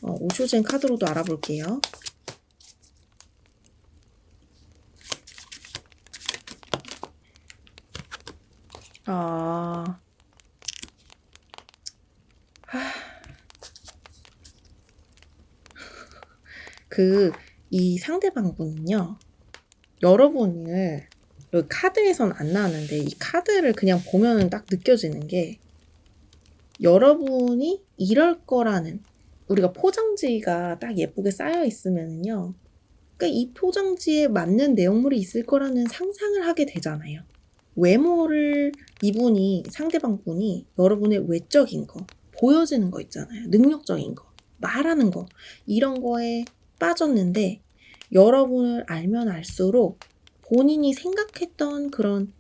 오쇼젠 카드로도 알아볼게요. 이 상대방분은요, 여러분을 여기 카드에선 안 나왔는데 이 카드를 그냥 보면은 딱 느껴지는 게 여러분이 이럴 거라는 우리가 포장지가 딱 예쁘게 쌓여 있으면은요. 그러니까 이 포장지에 맞는 내용물이 있을 거라는 상상을 하게 되잖아요. 외모를 이분이 상대방 분이 여러분의 외적인 거, 보여지는 거 있잖아요. 능력적인 거, 말하는 거 이런 거에 빠졌는데 여러분을 알면 알수록 본인이 생각했던 그런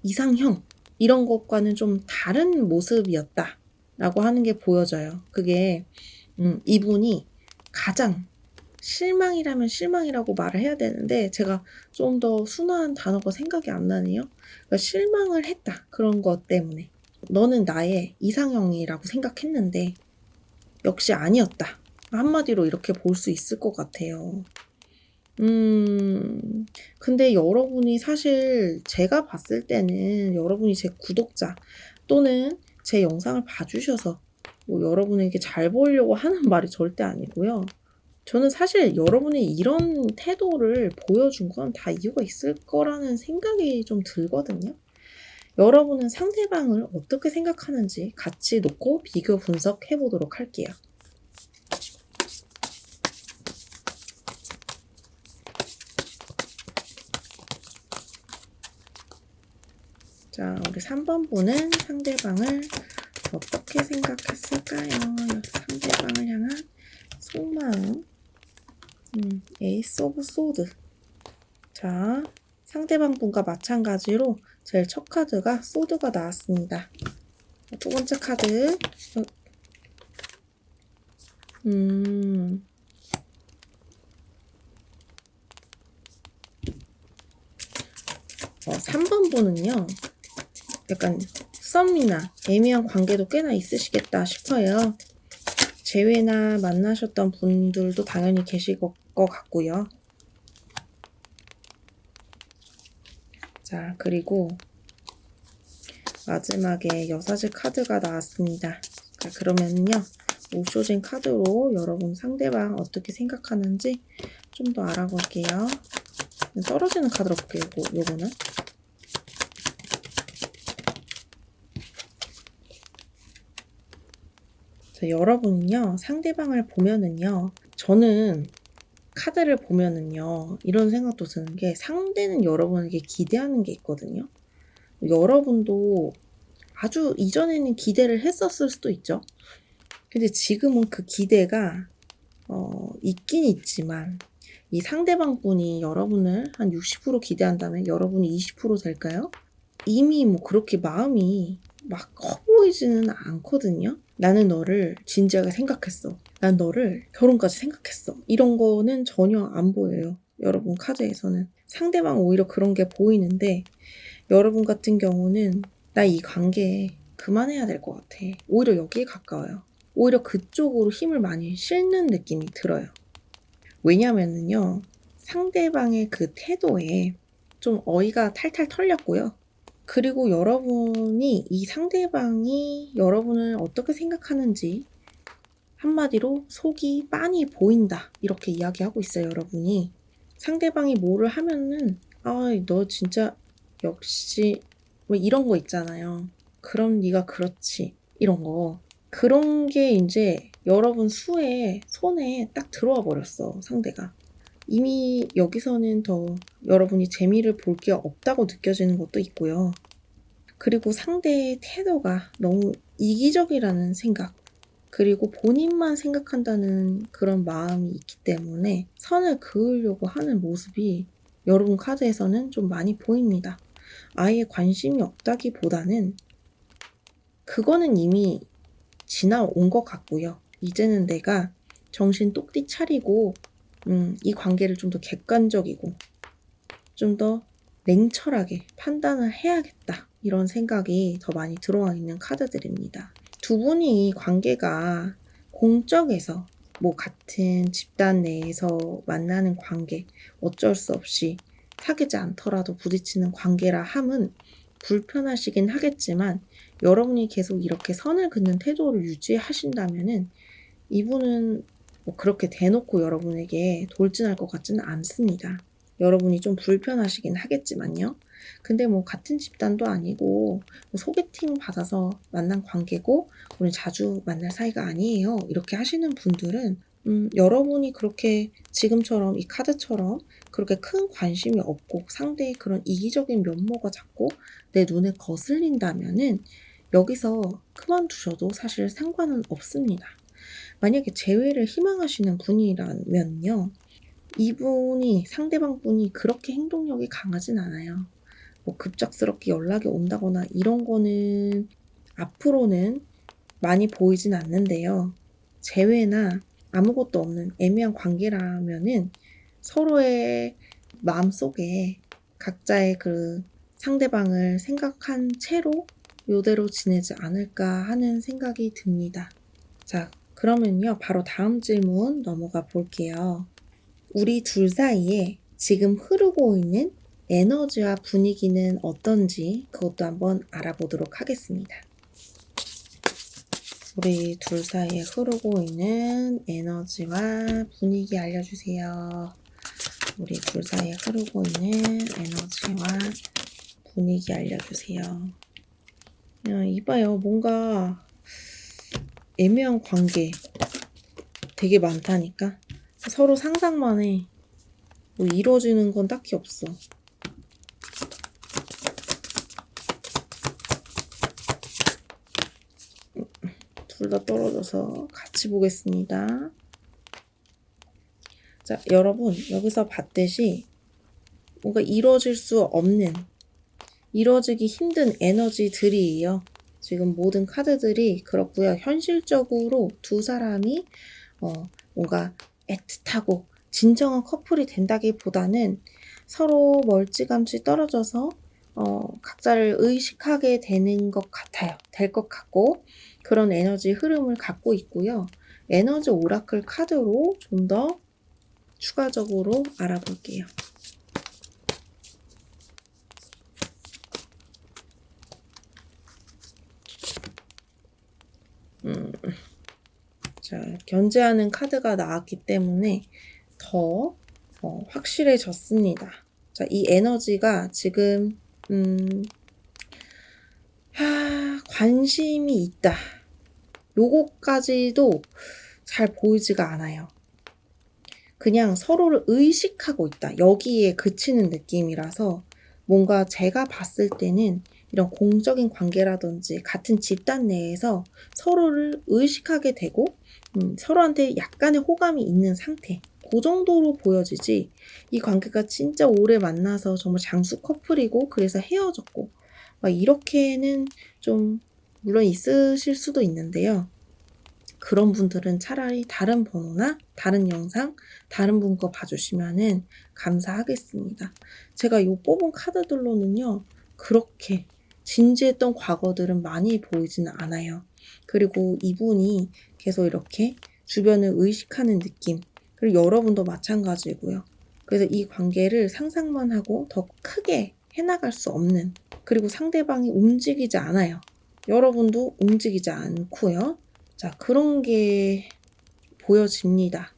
이상형 이런 것과는 좀 다른 모습이었다라고 하는 게 보여져요. 그게 이분이 가장 실망이라면 실망이라고 말을 해야 되는데 제가 좀 더 순화한 단어가 생각이 안 나네요. 그러니까 실망을 했다. 그런 것 때문에. 너는 나의 이상형이라고 생각했는데 역시 아니었다. 한마디로 이렇게 볼 수 있을 것 같아요. 근데 여러분이 사실 제가 봤을 때는 여러분이 제 구독자 또는 제 영상을 봐주셔서 뭐 여러분에게 잘 보이려고 하는 말이 절대 아니고요. 저는 사실 여러분이 이런 태도를 보여준 건 다 이유가 있을 거라는 생각이 좀 들거든요. 여러분은 상대방을 어떻게 생각하는지 같이 놓고 비교 분석해 보도록 할게요. 자, 우리 3번 분은 상대방을 어떻게 생각했을까요? 상대방을 향한 속마음. 에이스 오브 소드. 자, 상대방 분과 마찬가지로 제일 첫 카드가 소드가 나왔습니다. 두 번째 카드. 3번 분은요. 약간 썸이나 애매한 관계도 꽤나 있으시겠다 싶어요. 재회나 만나셨던 분들도 당연히 계실 것 같고요. 자, 그리고 마지막에 여사제 카드가 나왔습니다. 자, 그러면요. 오쇼진 카드로 여러분 상대방 어떻게 생각하는지 좀 더 알아볼게요. 떨어지는 카드로 볼게요. 요거는. 자, 여러분은요. 상대방을 보면은요. 저는 카드를 보면은요. 이런 생각도 드는 게 상대는 여러분에게 기대하는 게 있거든요. 여러분도 아주 이전에는 기대를 했었을 수도 있죠. 근데 지금은 그 기대가 있긴 있지만 이 상대방 분이 여러분을 한 60% 기대한다면 여러분이 20% 될까요? 이미 뭐 그렇게 마음이 막 커 보이지는 않거든요. 나는 너를 진지하게 생각했어. 난 너를 결혼까지 생각했어. 이런 거는 전혀 안 보여요. 여러분 카드에서는. 상대방 오히려 그런 게 보이는데 여러분 같은 경우는 나 이 관계 그만해야 될 것 같아. 오히려 여기에 가까워요. 오히려 그쪽으로 힘을 많이 싣는 느낌이 들어요. 왜냐면은요. 상대방의 그 태도에 좀 어이가 탈탈 털렸고요. 그리고 여러분이 이 상대방이 여러분을 어떻게 생각하는지 한마디로 속이 빤히 보인다. 이렇게 이야기하고 있어요, 여러분이. 상대방이 뭐를 하면은 너 진짜 역시 뭐 이런 거 있잖아요. 그럼 네가 그렇지. 이런 거. 그런 게 이제 여러분 손에 딱 들어와 버렸어, 상대가. 이미 여기서는 더 여러분이 재미를 볼 게 없다고 느껴지는 것도 있고요. 그리고 상대의 태도가 너무 이기적이라는 생각, 그리고 본인만 생각한다는 그런 마음이 있기 때문에 선을 그으려고 하는 모습이 여러분 카드에서는 좀 많이 보입니다. 아예 관심이 없다기보다는 그거는 이미 지나온 것 같고요. 이제는 내가 정신 똑띠 차리고 이 관계를 좀 더 객관적이고 좀 더 냉철하게 판단을 해야겠다. 이런 생각이 더 많이 들어와 있는 카드들입니다. 두 분이 관계가 공적에서 뭐 같은 집단 내에서 만나는 관계, 어쩔 수 없이 사귀지 않더라도 부딪히는 관계라 함은 불편하시긴 하겠지만 여러분이 계속 이렇게 선을 긋는 태도를 유지하신다면은 이분은 뭐 그렇게 대놓고 여러분에게 돌진할 것 같지는 않습니다. 여러분이 좀 불편하시긴 하겠지만요. 근데 뭐 같은 집단도 아니고 뭐 소개팅 받아서 만난 관계고 우리 자주 만날 사이가 아니에요. 이렇게 하시는 분들은 여러분이 그렇게 지금처럼 이 카드처럼 그렇게 큰 관심이 없고 상대의 그런 이기적인 면모가 자꾸 내 눈에 거슬린다면은 여기서 그만두셔도 사실 상관은 없습니다. 만약에 재회를 희망하시는 분이라면요. 이분이 상대방 분이 그렇게 행동력이 강하진 않아요. 뭐 급작스럽게 연락이 온다거나 이런 거는 앞으로는 많이 보이진 않는데요. 재회나 아무것도 없는 애매한 관계라면은 서로의 마음속에 각자의 그 상대방을 생각한 채로 요대로 지내지 않을까 하는 생각이 듭니다. 자, 그러면요. 바로 다음 질문 넘어가 볼게요. 우리 둘 사이에 지금 흐르고 있는 에너지와 분위기는 어떤지 그것도 한번 알아보도록 하겠습니다. 우리 둘 사이에 흐르고 있는 에너지와 분위기 알려주세요. 우리 둘 사이에 흐르고 있는 에너지와 분위기 알려주세요. 이봐요. 뭔가 애매한 관계 되게 많다니까. 서로 상상만 해. 뭐 이루어지는 건 딱히 없어. 둘 다 떨어져서 같이 보겠습니다. 자, 여러분 여기서 봤듯이 뭔가 이루어질 수 없는, 이루어지기 힘든 에너지들이에요. 지금 모든 카드들이 그렇고요. 현실적으로 두 사람이 뭔가 애틋하고 진정한 커플이 된다기보다는 서로 멀찌감치 떨어져서 각자를 의식하게 되는 것 같아요. 될 것 같고 그런 에너지 흐름을 갖고 있고요. 에너지 오라클 카드로 좀 더 추가적으로 알아볼게요. 자, 견제하는 카드가 나왔기 때문에 더 확실해졌습니다. 자, 이 에너지가 지금 관심이 있다. 요거까지도 잘 보이지가 않아요. 그냥 서로를 의식하고 있다. 여기에 그치는 느낌이라서 뭔가 제가 봤을 때는 이런 공적인 관계라든지 같은 집단 내에서 서로를 의식하게 되고 서로한테 약간의 호감이 있는 상태. 그 정도로 보여지지 이 관계가 진짜 오래 만나서 정말 장수 커플이고 그래서 헤어졌고 막 이렇게는 좀 물론 있으실 수도 있는데요. 그런 분들은 차라리 다른 번호나 다른 영상, 다른 분 거 봐주시면은 감사하겠습니다. 제가 요 뽑은 카드들로는요, 그렇게 진지했던 과거들은 많이 보이지는 않아요. 그리고 이분이 계속 이렇게 주변을 의식하는 느낌, 그리고 여러분도 마찬가지고요. 그래서 이 관계를 상상만 하고 더 크게 해나갈 수 없는, 그리고 상대방이 움직이지 않아요. 여러분도 움직이지 않고요. 자, 그런 게 보여집니다.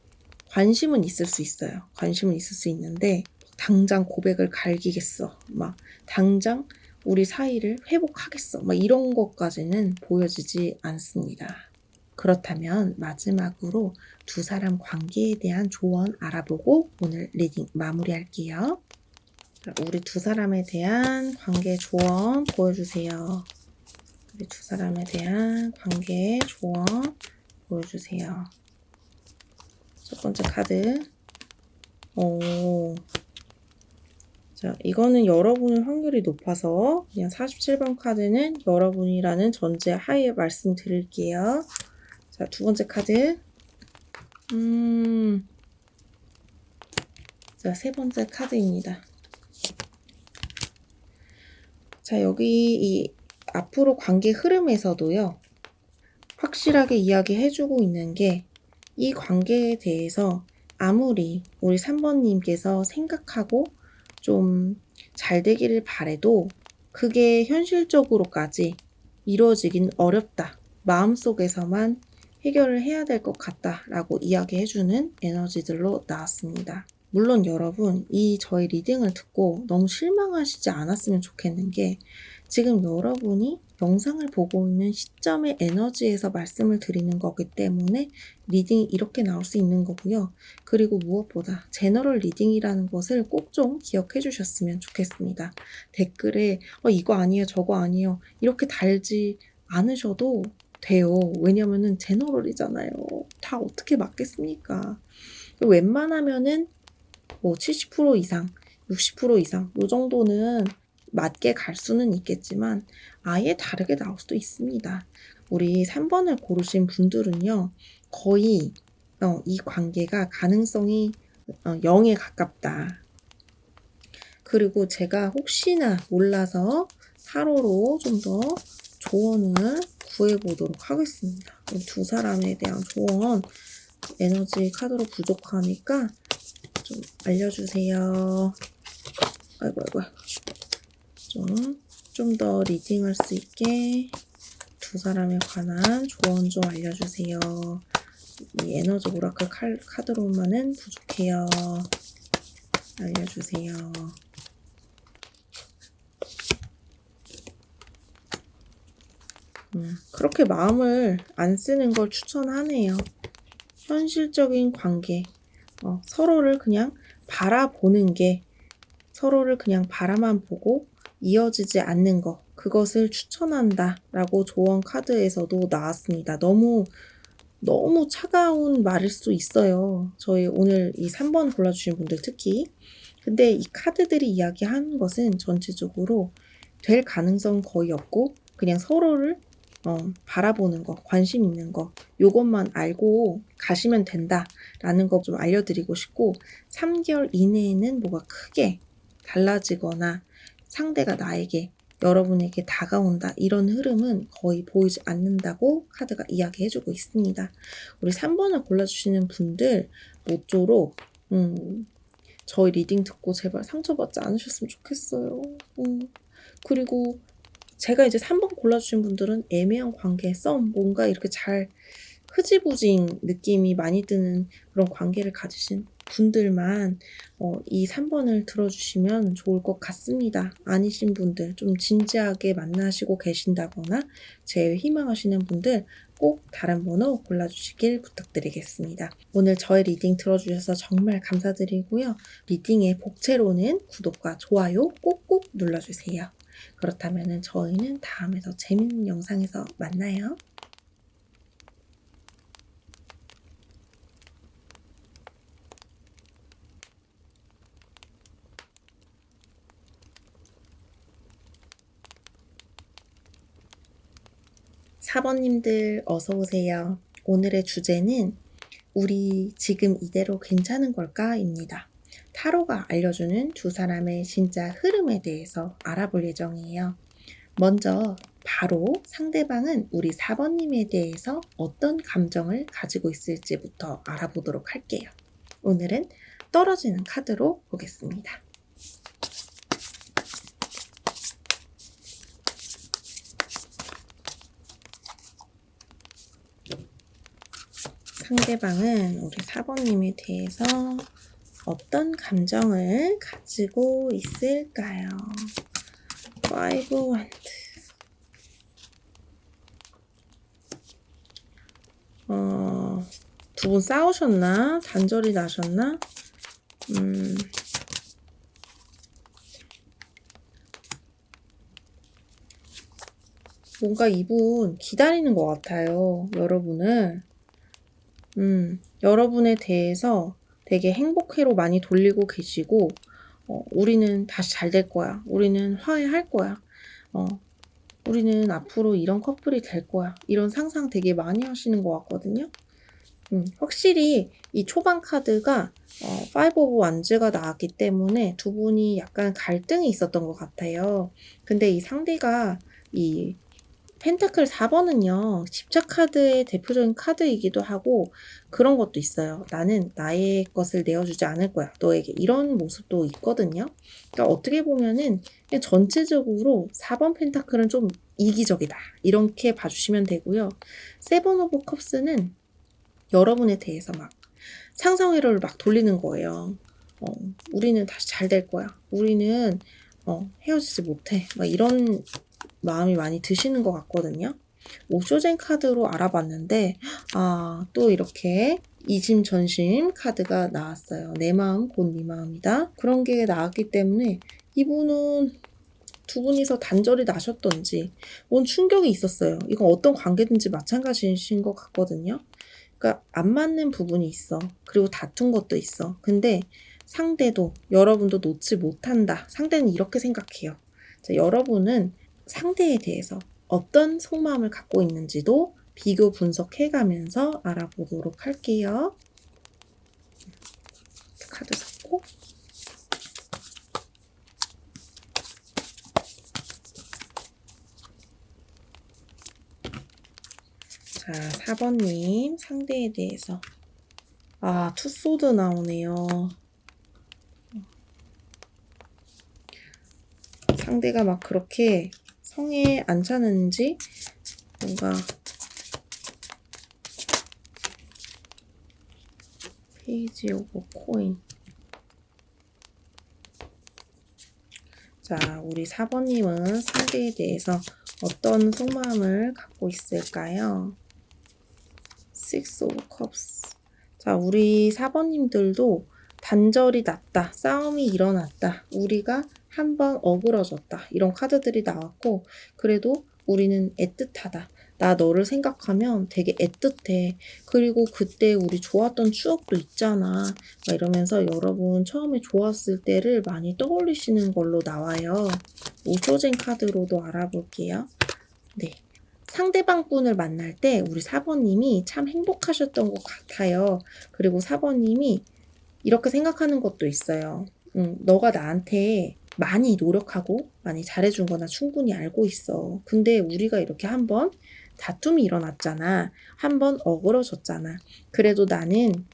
관심은 있을 수 있어요. 관심은 있을 수 있는데 당장 고백을 갈기겠어. 막 당장 우리 사이를 회복하겠어. 막 이런 것까지는 보여지지 않습니다. 그렇다면 마지막으로 두 사람 관계에 대한 조언 알아보고 오늘 리딩 마무리할게요. 우리 두 사람에 대한 관계 조언 보여주세요. 우리 두 사람에 대한 관계 조언 보여주세요. 첫 번째 카드. 자, 이거는 여러분의 확률이 높아서 그냥 47번 카드는 여러분이라는 전제 하에 말씀드릴게요. 자, 두 번째 카드. 자, 세 번째 카드입니다. 자, 여기 이 앞으로 관계 흐름에서도요. 확실하게 이야기해주고 있는 게 이 관계에 대해서 아무리 우리 3번님께서 생각하고 좀 잘 되기를 바래도 그게 현실적으로까지 이루어지긴 어렵다. 마음속에서만 해결을 해야 될 것 같다라고 이야기해주는 에너지들로 나왔습니다. 물론 여러분, 이 저희 리딩을 듣고 너무 실망하시지 않았으면 좋겠는 게 지금 여러분이 영상을 보고 있는 시점의 에너지에서 말씀을 드리는 거기 때문에 리딩이 이렇게 나올 수 있는 거고요. 그리고 무엇보다 제너럴 리딩이라는 것을 꼭 좀 기억해 주셨으면 좋겠습니다. 댓글에 이거 아니에요, 저거 아니에요 이렇게 달지 않으셔도 돼요. 왜냐면은 제너럴이잖아요. 다 어떻게 맞겠습니까? 웬만하면은 뭐 70% 이상, 60% 이상 요 정도는 맞게 갈 수는 있겠지만 아예 다르게 나올 수도 있습니다. 우리 3번을 고르신 분들은요. 거의 이 관계가 가능성이 0에 가깝다. 그리고 제가 혹시나 몰라서 타로로 좀 더 조언을 구해보도록 하겠습니다. 이 두 사람에 대한 조언 에너지 카드로 부족하니까 좀 알려주세요. 아이고. 좀 더 리딩할 수 있게 두 사람에 관한 조언 좀 알려주세요. 이 에너지 오라클 카드로만은 부족해요. 알려주세요. 그렇게 마음을 안 쓰는 걸 추천하네요. 현실적인 관계, 서로를 그냥 바라보는 게 서로를 그냥 바라만 보고 이어지지 않는 것, 그것을 추천한다 라고 조언 카드에서도 나왔습니다. 너무 차가운 말일 수 있어요. 저희 오늘 이 3번 골라주신 분들 특히. 근데 이 카드들이 이야기하는 것은 전체적으로 될 가능성 거의 없고 그냥 서로를 바라보는 거, 관심 있는 거, 요것만 알고 가시면 된다라는 거 좀 알려드리고 싶고 3개월 이내에는 뭐가 크게 달라지거나 상대가 나에게 여러분에게 다가온다 이런 흐름은 거의 보이지 않는다고 카드가 이야기해주고 있습니다. 우리 3번을 골라주시는 분들 모쪼록 저희 리딩 듣고 제발 상처받지 않으셨으면 좋겠어요. 그리고 제가 이제 3번 골라주신 분들은 애매한 관계, 썸, 뭔가 이렇게 잘 흐지부진 느낌이 많이 드는 그런 관계를 가지신 분들만 이 3번을 들어주시면 좋을 것 같습니다. 아니신 분들, 좀 진지하게 만나시고 계신다거나 재회 희망하시는 분들 꼭 다른 번호 골라주시길 부탁드리겠습니다. 오늘 저의 리딩 들어주셔서 정말 감사드리고요. 리딩의 복채로는 구독과 좋아요 꼭꼭 눌러주세요. 그렇다면 저희는 다음에 더 재밌는 영상에서 만나요. 4번님들 어서오세요. 오늘의 주제는 우리 지금 이대로 괜찮은 걸까? 입니다. 타로가 알려주는 두 사람의 진짜 흐름에 대해서 알아볼 예정이에요. 먼저 바로 상대방은 우리 4번님에 대해서 어떤 감정을 가지고 있을지부터 알아보도록 할게요. 오늘은 떨어지는 카드로 보겠습니다. 상대방은 우리 4번님에 대해서 어떤 감정을 가지고 있을까요? 5 원드. 두 분 싸우셨나? 단절이 나셨나? 뭔가 이분 기다리는 것 같아요. 여러분을. 여러분에 대해서 되게 행복회로 많이 돌리고 계시고 우리는 다시 잘 될 거야. 우리는 화해할 거야. 우리는 앞으로 이런 커플이 될 거야. 이런 상상 되게 많이 하시는 것 같거든요. 확실히 이 초반 카드가 5 오브 완즈가 나왔기 때문에 두 분이 약간 갈등이 있었던 것 같아요. 근데 이 상대가 이 펜타클 4번은요. 십자 카드의 대표적인 카드이기도 하고 그런 것도 있어요. 나는 나의 것을 내어주지 않을 거야. 너에게. 이런 모습도 있거든요. 그러니까 어떻게 보면은 그냥 전체적으로 4번 펜타클은 좀 이기적이다. 이렇게 봐주시면 되고요. 세븐 오브 컵스는 여러분에 대해서 막 상상회로를 막 돌리는 거예요. 우리는 다시 잘 될 거야. 우리는 헤어지지 못해. 막 이런 마음이 많이 드시는 것 같거든요. 오쇼젠 카드로 알아봤는데 또 이렇게 이심전심 카드가 나왔어요. 내 마음 곧 네 마음이다. 그런 게 나왔기 때문에 이분은 두 분이서 단절이 나셨던지 뭔 충격이 있었어요. 이건 어떤 관계든지 마찬가지신 것 같거든요. 그러니까 안 맞는 부분이 있어. 그리고 다툰 것도 있어. 근데 상대도 여러분도 놓지 못한다. 상대는 이렇게 생각해요. 자, 여러분은 상대에 대해서 어떤 속마음을 갖고 있는지도 비교 분석해가면서 알아보도록 할게요. 카드 섞고 자, 4번님 상대에 대해서 투소드 나오네요. 상대가 막 그렇게 성에 안 차는지 뭔가 페이지 오브 코인. 자, 우리 4번님은 상대에 대해서 어떤 속마음을 갖고 있을까요? Six of Cups. 자, 우리 4번님들도 단절이 났다. 싸움이 일어났다. 우리가 한번 어그러졌다. 이런 카드들이 나왔고 그래도 우리는 애틋하다. 나 너를 생각하면 되게 애틋해. 그리고 그때 우리 좋았던 추억도 있잖아. 막 이러면서 여러분 처음에 좋았을 때를 많이 떠올리시는 걸로 나와요. 오쇼젠 카드로도 알아볼게요. 네. 상대방 분을 만날 때 우리 4번님이 참 행복하셨던 것 같아요. 그리고 4번님이 이렇게 생각하는 것도 있어요. 너가 나한테 많이 노력하고 많이 잘해준 거나 충분히 알고 있어. 근데 우리가 이렇게 한번 다툼이 일어났잖아. 한번 어그러졌잖아. 그래도 나는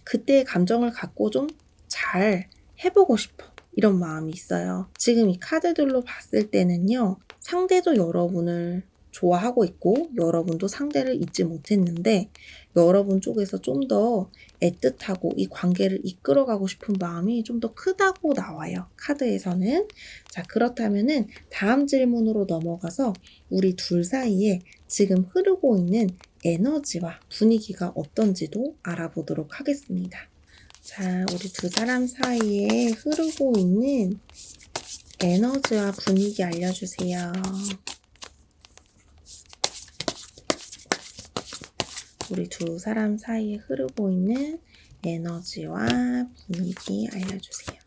그때의 감정을 갖고 좀 잘 해보고 싶어. 이런 마음이 있어요. 지금 이 카드들로 봤을 때는요. 상대도 여러분을 좋아하고 있고 여러분도 상대를 잊지 못했는데 여러분 쪽에서 좀 더 애틋하고 이 관계를 이끌어가고 싶은 마음이 좀 더 크다고 나와요. 카드에서는. 자, 그렇다면은 다음 질문으로 넘어가서 우리 둘 사이에 지금 흐르고 있는 에너지와 분위기가 어떤지도 알아보도록 하겠습니다. 자, 우리 두 사람 사이에 흐르고 있는 에너지와 분위기 알려주세요. 우리 두 사람 사이에 흐르고 있는 에너지와 분위기 알려주세요.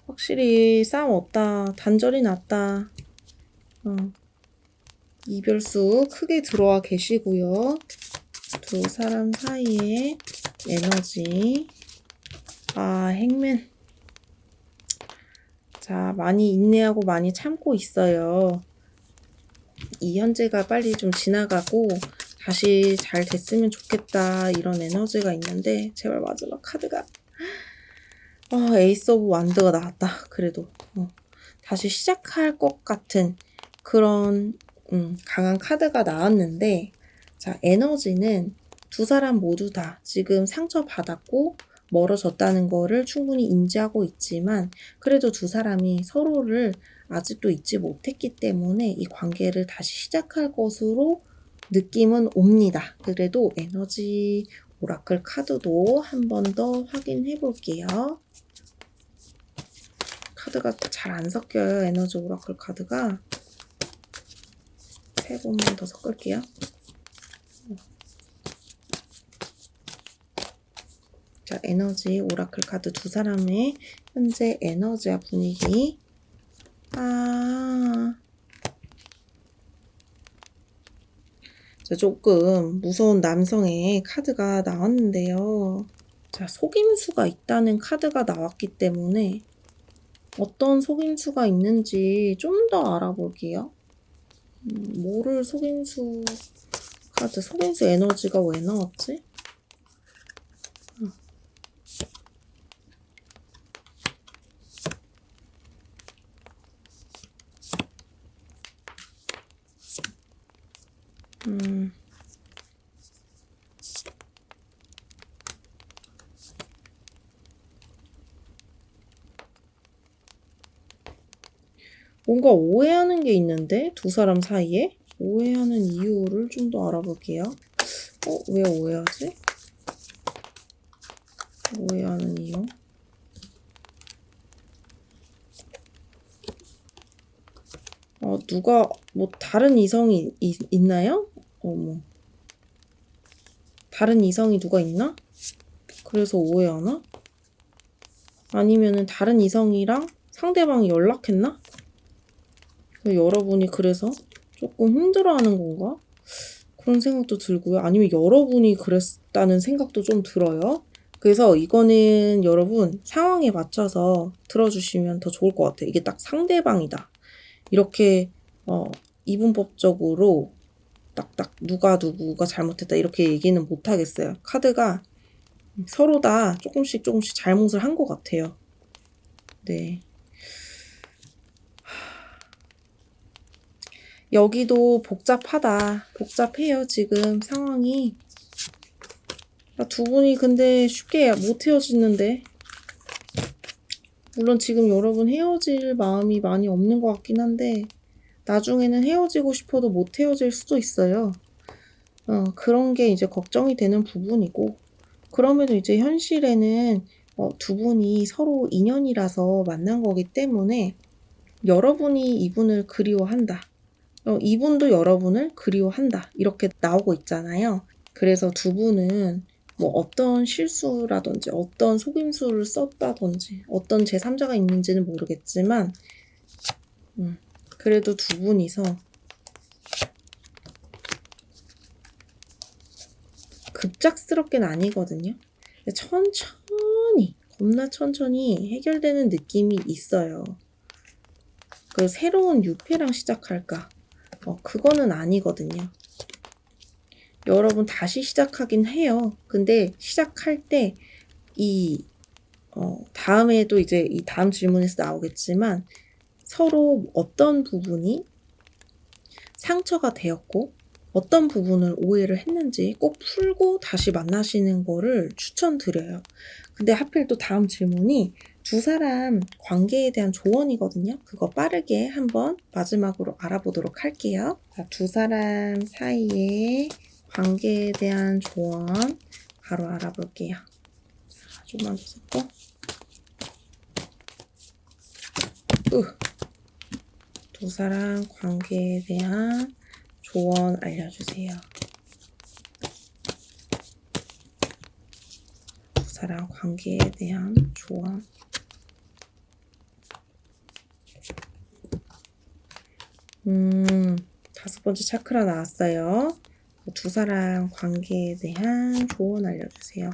확실히 싸움 없다. 단절이 났다. 이별수 크게 들어와 계시고요. 두 사람 사이에 에너지. 행맨. 자, 많이 인내하고 많이 참고 있어요. 이 현재가 빨리 좀 지나가고 다시 잘 됐으면 좋겠다 이런 에너지가 있는데 제발 마지막 카드가 에이스 오브 완드가 나왔다. 그래도 다시 시작할 것 같은 그런 강한 카드가 나왔는데 자, 에너지는 두 사람 모두 다 지금 상처받았고 멀어졌다는 거를 충분히 인지하고 있지만 그래도 두 사람이 서로를 아직도 잊지 못했기 때문에 이 관계를 다시 시작할 것으로 느낌은 옵니다. 그래도 에너지 오라클 카드도 한 번 더 확인해 볼게요. 카드가 잘 안 섞여요. 에너지 오라클 카드가. 3번만 더 섞을게요. 자, 에너지 오라클 카드 두 사람의 현재 에너지와 분위기. 자, 조금 무서운 남성의 카드가 나왔는데요. 자, 속임수가 있다는 카드가 나왔기 때문에 어떤 속임수가 있는지 좀 더 알아볼게요. 뭐를 속임수 카드, 속임수 에너지가 왜 나왔지? 뭔가 오해하는 게 있는데 두 사람 사이에? 오해하는 이유를 좀 더 알아볼게요. 왜 오해하지? 오해하는 이유? 누가 뭐 다른 이성이 있나요? 어머. 다른 이성이 누가 있나? 그래서 오해하나? 아니면은 다른 이성이랑 상대방이 연락했나? 여러분이 그래서 조금 힘들어하는 건가? 그런 생각도 들고요. 아니면 여러분이 그랬다는 생각도 좀 들어요. 그래서 이거는 여러분 상황에 맞춰서 들어주시면 더 좋을 것 같아요. 이게 딱 상대방이다. 이렇게 이분법적으로 딱딱 누가 잘못했다 이렇게 얘기는 못 하겠어요. 카드가 서로 다 조금씩 잘못을 한 것 같아요. 네. 여기도 복잡해요, 지금 상황이. 두 분이 근데 쉽게 못 헤어지는데. 물론 지금 여러분 헤어질 마음이 많이 없는 것 같긴 한데, 나중에는 헤어지고 싶어도 못 헤어질 수도 있어요. 그런 게 이제 걱정이 되는 부분이고, 그럼에도 이제 현실에는 두 분이 서로 인연이라서 만난 거기 때문에 여러분이 이분을 그리워한다. 이분도 여러분을 그리워한다. 이렇게 나오고 있잖아요. 그래서 두 분은 뭐 어떤 실수라든지 어떤 속임수를 썼다든지 어떤 제3자가 있는지는 모르겠지만 그래도 두 분이서 급작스럽게는 아니거든요. 천천히 겁나 천천히 해결되는 느낌이 있어요. 그 새로운 유패랑 시작할까? 그거는 아니거든요. 여러분 다시 시작하긴 해요. 근데 시작할 때 다음에도 이제 이 다음 질문에서 나오겠지만 서로 어떤 부분이 상처가 되었고 어떤 부분을 오해를 했는지 꼭 풀고 다시 만나시는 거를 추천드려요. 근데 하필 또 다음 질문이 두 사람 관계에 대한 조언이거든요. 그거 빠르게 한번 마지막으로 알아보도록 할게요. 자, 두 사람 사이의 관계에 대한 조언 바로 알아볼게요. 좀만 더 섞어. 두 사람 관계에 대한 조언 알려주세요. 두 사람 관계에 대한 조언. 다섯 번째 차크라 나왔어요. 두 사람 관계에 대한 조언 알려주세요.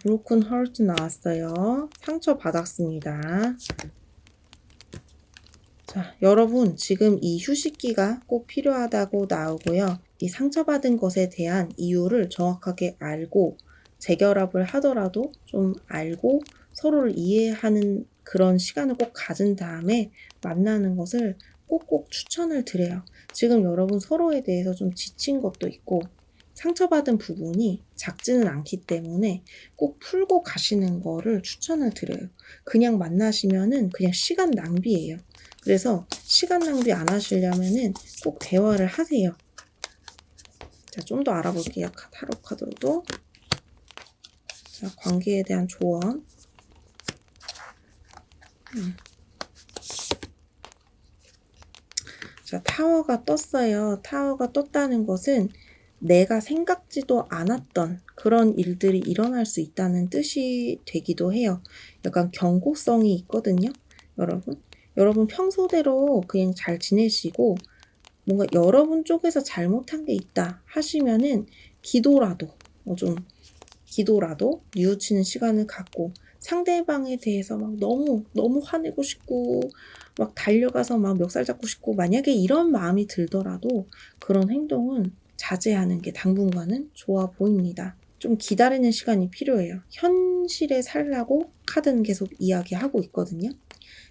브로큰 헐트 나왔어요. 상처 받았습니다. 자, 여러분 지금 이 휴식기가 꼭 필요하다고 나오고요. 이 상처받은 것에 대한 이유를 정확하게 알고 재결합을 하더라도 좀 알고 서로를 이해하는 그런 시간을 꼭 가진 다음에 만나는 것을 꼭꼭 추천을 드려요. 지금 여러분 서로에 대해서 좀 지친 것도 있고 상처받은 부분이 작지는 않기 때문에 꼭 풀고 가시는 거를 추천을 드려요. 그냥 만나시면은 그냥 시간 낭비예요. 그래서 시간 낭비 안 하시려면은 꼭 대화를 하세요. 자, 좀 더 알아볼게요. 타로 카드로도. 자, 관계에 대한 조언. 자, 타워가 떴어요. 타워가 떴다는 것은 내가 생각지도 않았던 그런 일들이 일어날 수 있다는 뜻이 되기도 해요. 약간 경고성이 있거든요. 여러분 평소대로 그냥 잘 지내시고 뭔가 여러분 쪽에서 잘못한 게 있다 하시면은 기도라도 뉘우치는 시간을 갖고 상대방에 대해서 막 너무 화내고 싶고 막 달려가서 막 멱살 잡고 싶고 만약에 이런 마음이 들더라도 그런 행동은 자제하는 게 당분간은 좋아 보입니다. 좀 기다리는 시간이 필요해요. 현실에 살라고 카드는 계속 이야기하고 있거든요.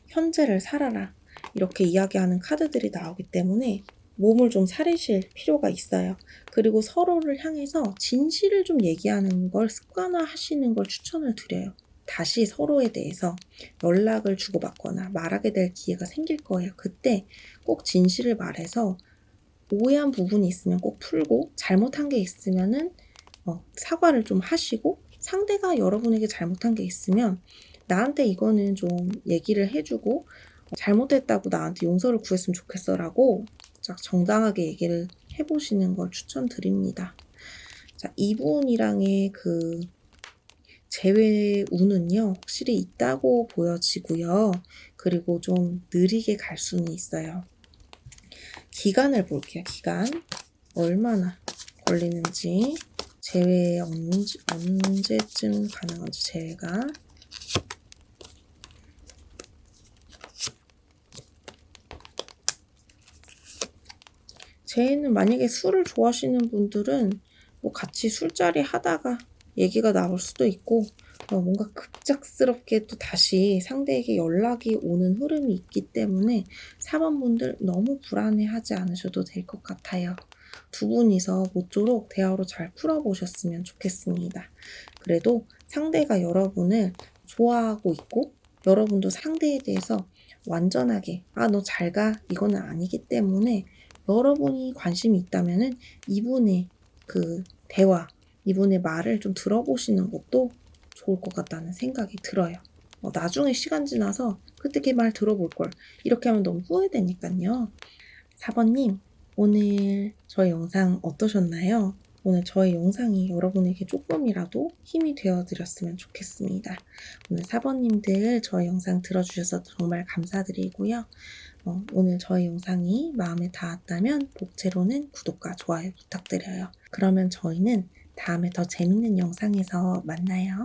현재를 살아라. 이렇게 이야기하는 카드들이 나오기 때문에 몸을 좀 사리실 필요가 있어요. 그리고 서로를 향해서 진실을 좀 얘기하는 걸 습관화하시는 걸 추천을 드려요. 다시 서로에 대해서 연락을 주고받거나 말하게 될 기회가 생길 거예요. 그때 꼭 진실을 말해서 오해한 부분이 있으면 꼭 풀고 잘못한 게 있으면은 사과를 좀 하시고 상대가 여러분에게 잘못한 게 있으면 나한테 이거는 좀 얘기를 해주고 잘못했다고 나한테 용서를 구했으면 좋겠어라고 정당하게 얘기를 해보시는 걸 추천드립니다. 자, 이분이랑의 그 재회 운은요, 확실히 있다고 보여지고요. 그리고 좀 느리게 갈 수는 있어요. 기간을 볼게요. 기간. 얼마나 걸리는지, 재회 언제쯤 가능한지, 재회가. 재회는 만약에 술을 좋아하시는 분들은 뭐 같이 술자리 하다가 얘기가 나올 수도 있고, 뭔가 급작스럽게 또 다시 상대에게 연락이 오는 흐름이 있기 때문에 4번분들 너무 불안해하지 않으셔도 될 것 같아요. 두 분이서 모쪼록 대화로 잘 풀어보셨으면 좋겠습니다. 그래도 상대가 여러분을 좋아하고 있고 여러분도 상대에 대해서 완전하게 너 잘 가 이거는 아니기 때문에 여러분이 관심이 있다면은 이분의 그 대화, 이분의 말을 좀 들어보시는 것도 좋을 것 같다는 생각이 들어요. 나중에 시간 지나서 그때 걔 말 들어볼 걸 이렇게 하면 너무 후회되니까요. 4번님, 오늘 저희 영상 어떠셨나요? 오늘 저희 영상이 여러분에게 조금이라도 힘이 되어드렸으면 좋겠습니다. 오늘 4번님들 저희 영상 들어주셔서 정말 감사드리고요. 오늘 저희 영상이 마음에 닿았다면 복채로는 구독과 좋아요 부탁드려요. 그러면 저희는 다음에 더 재밌는 영상에서 만나요.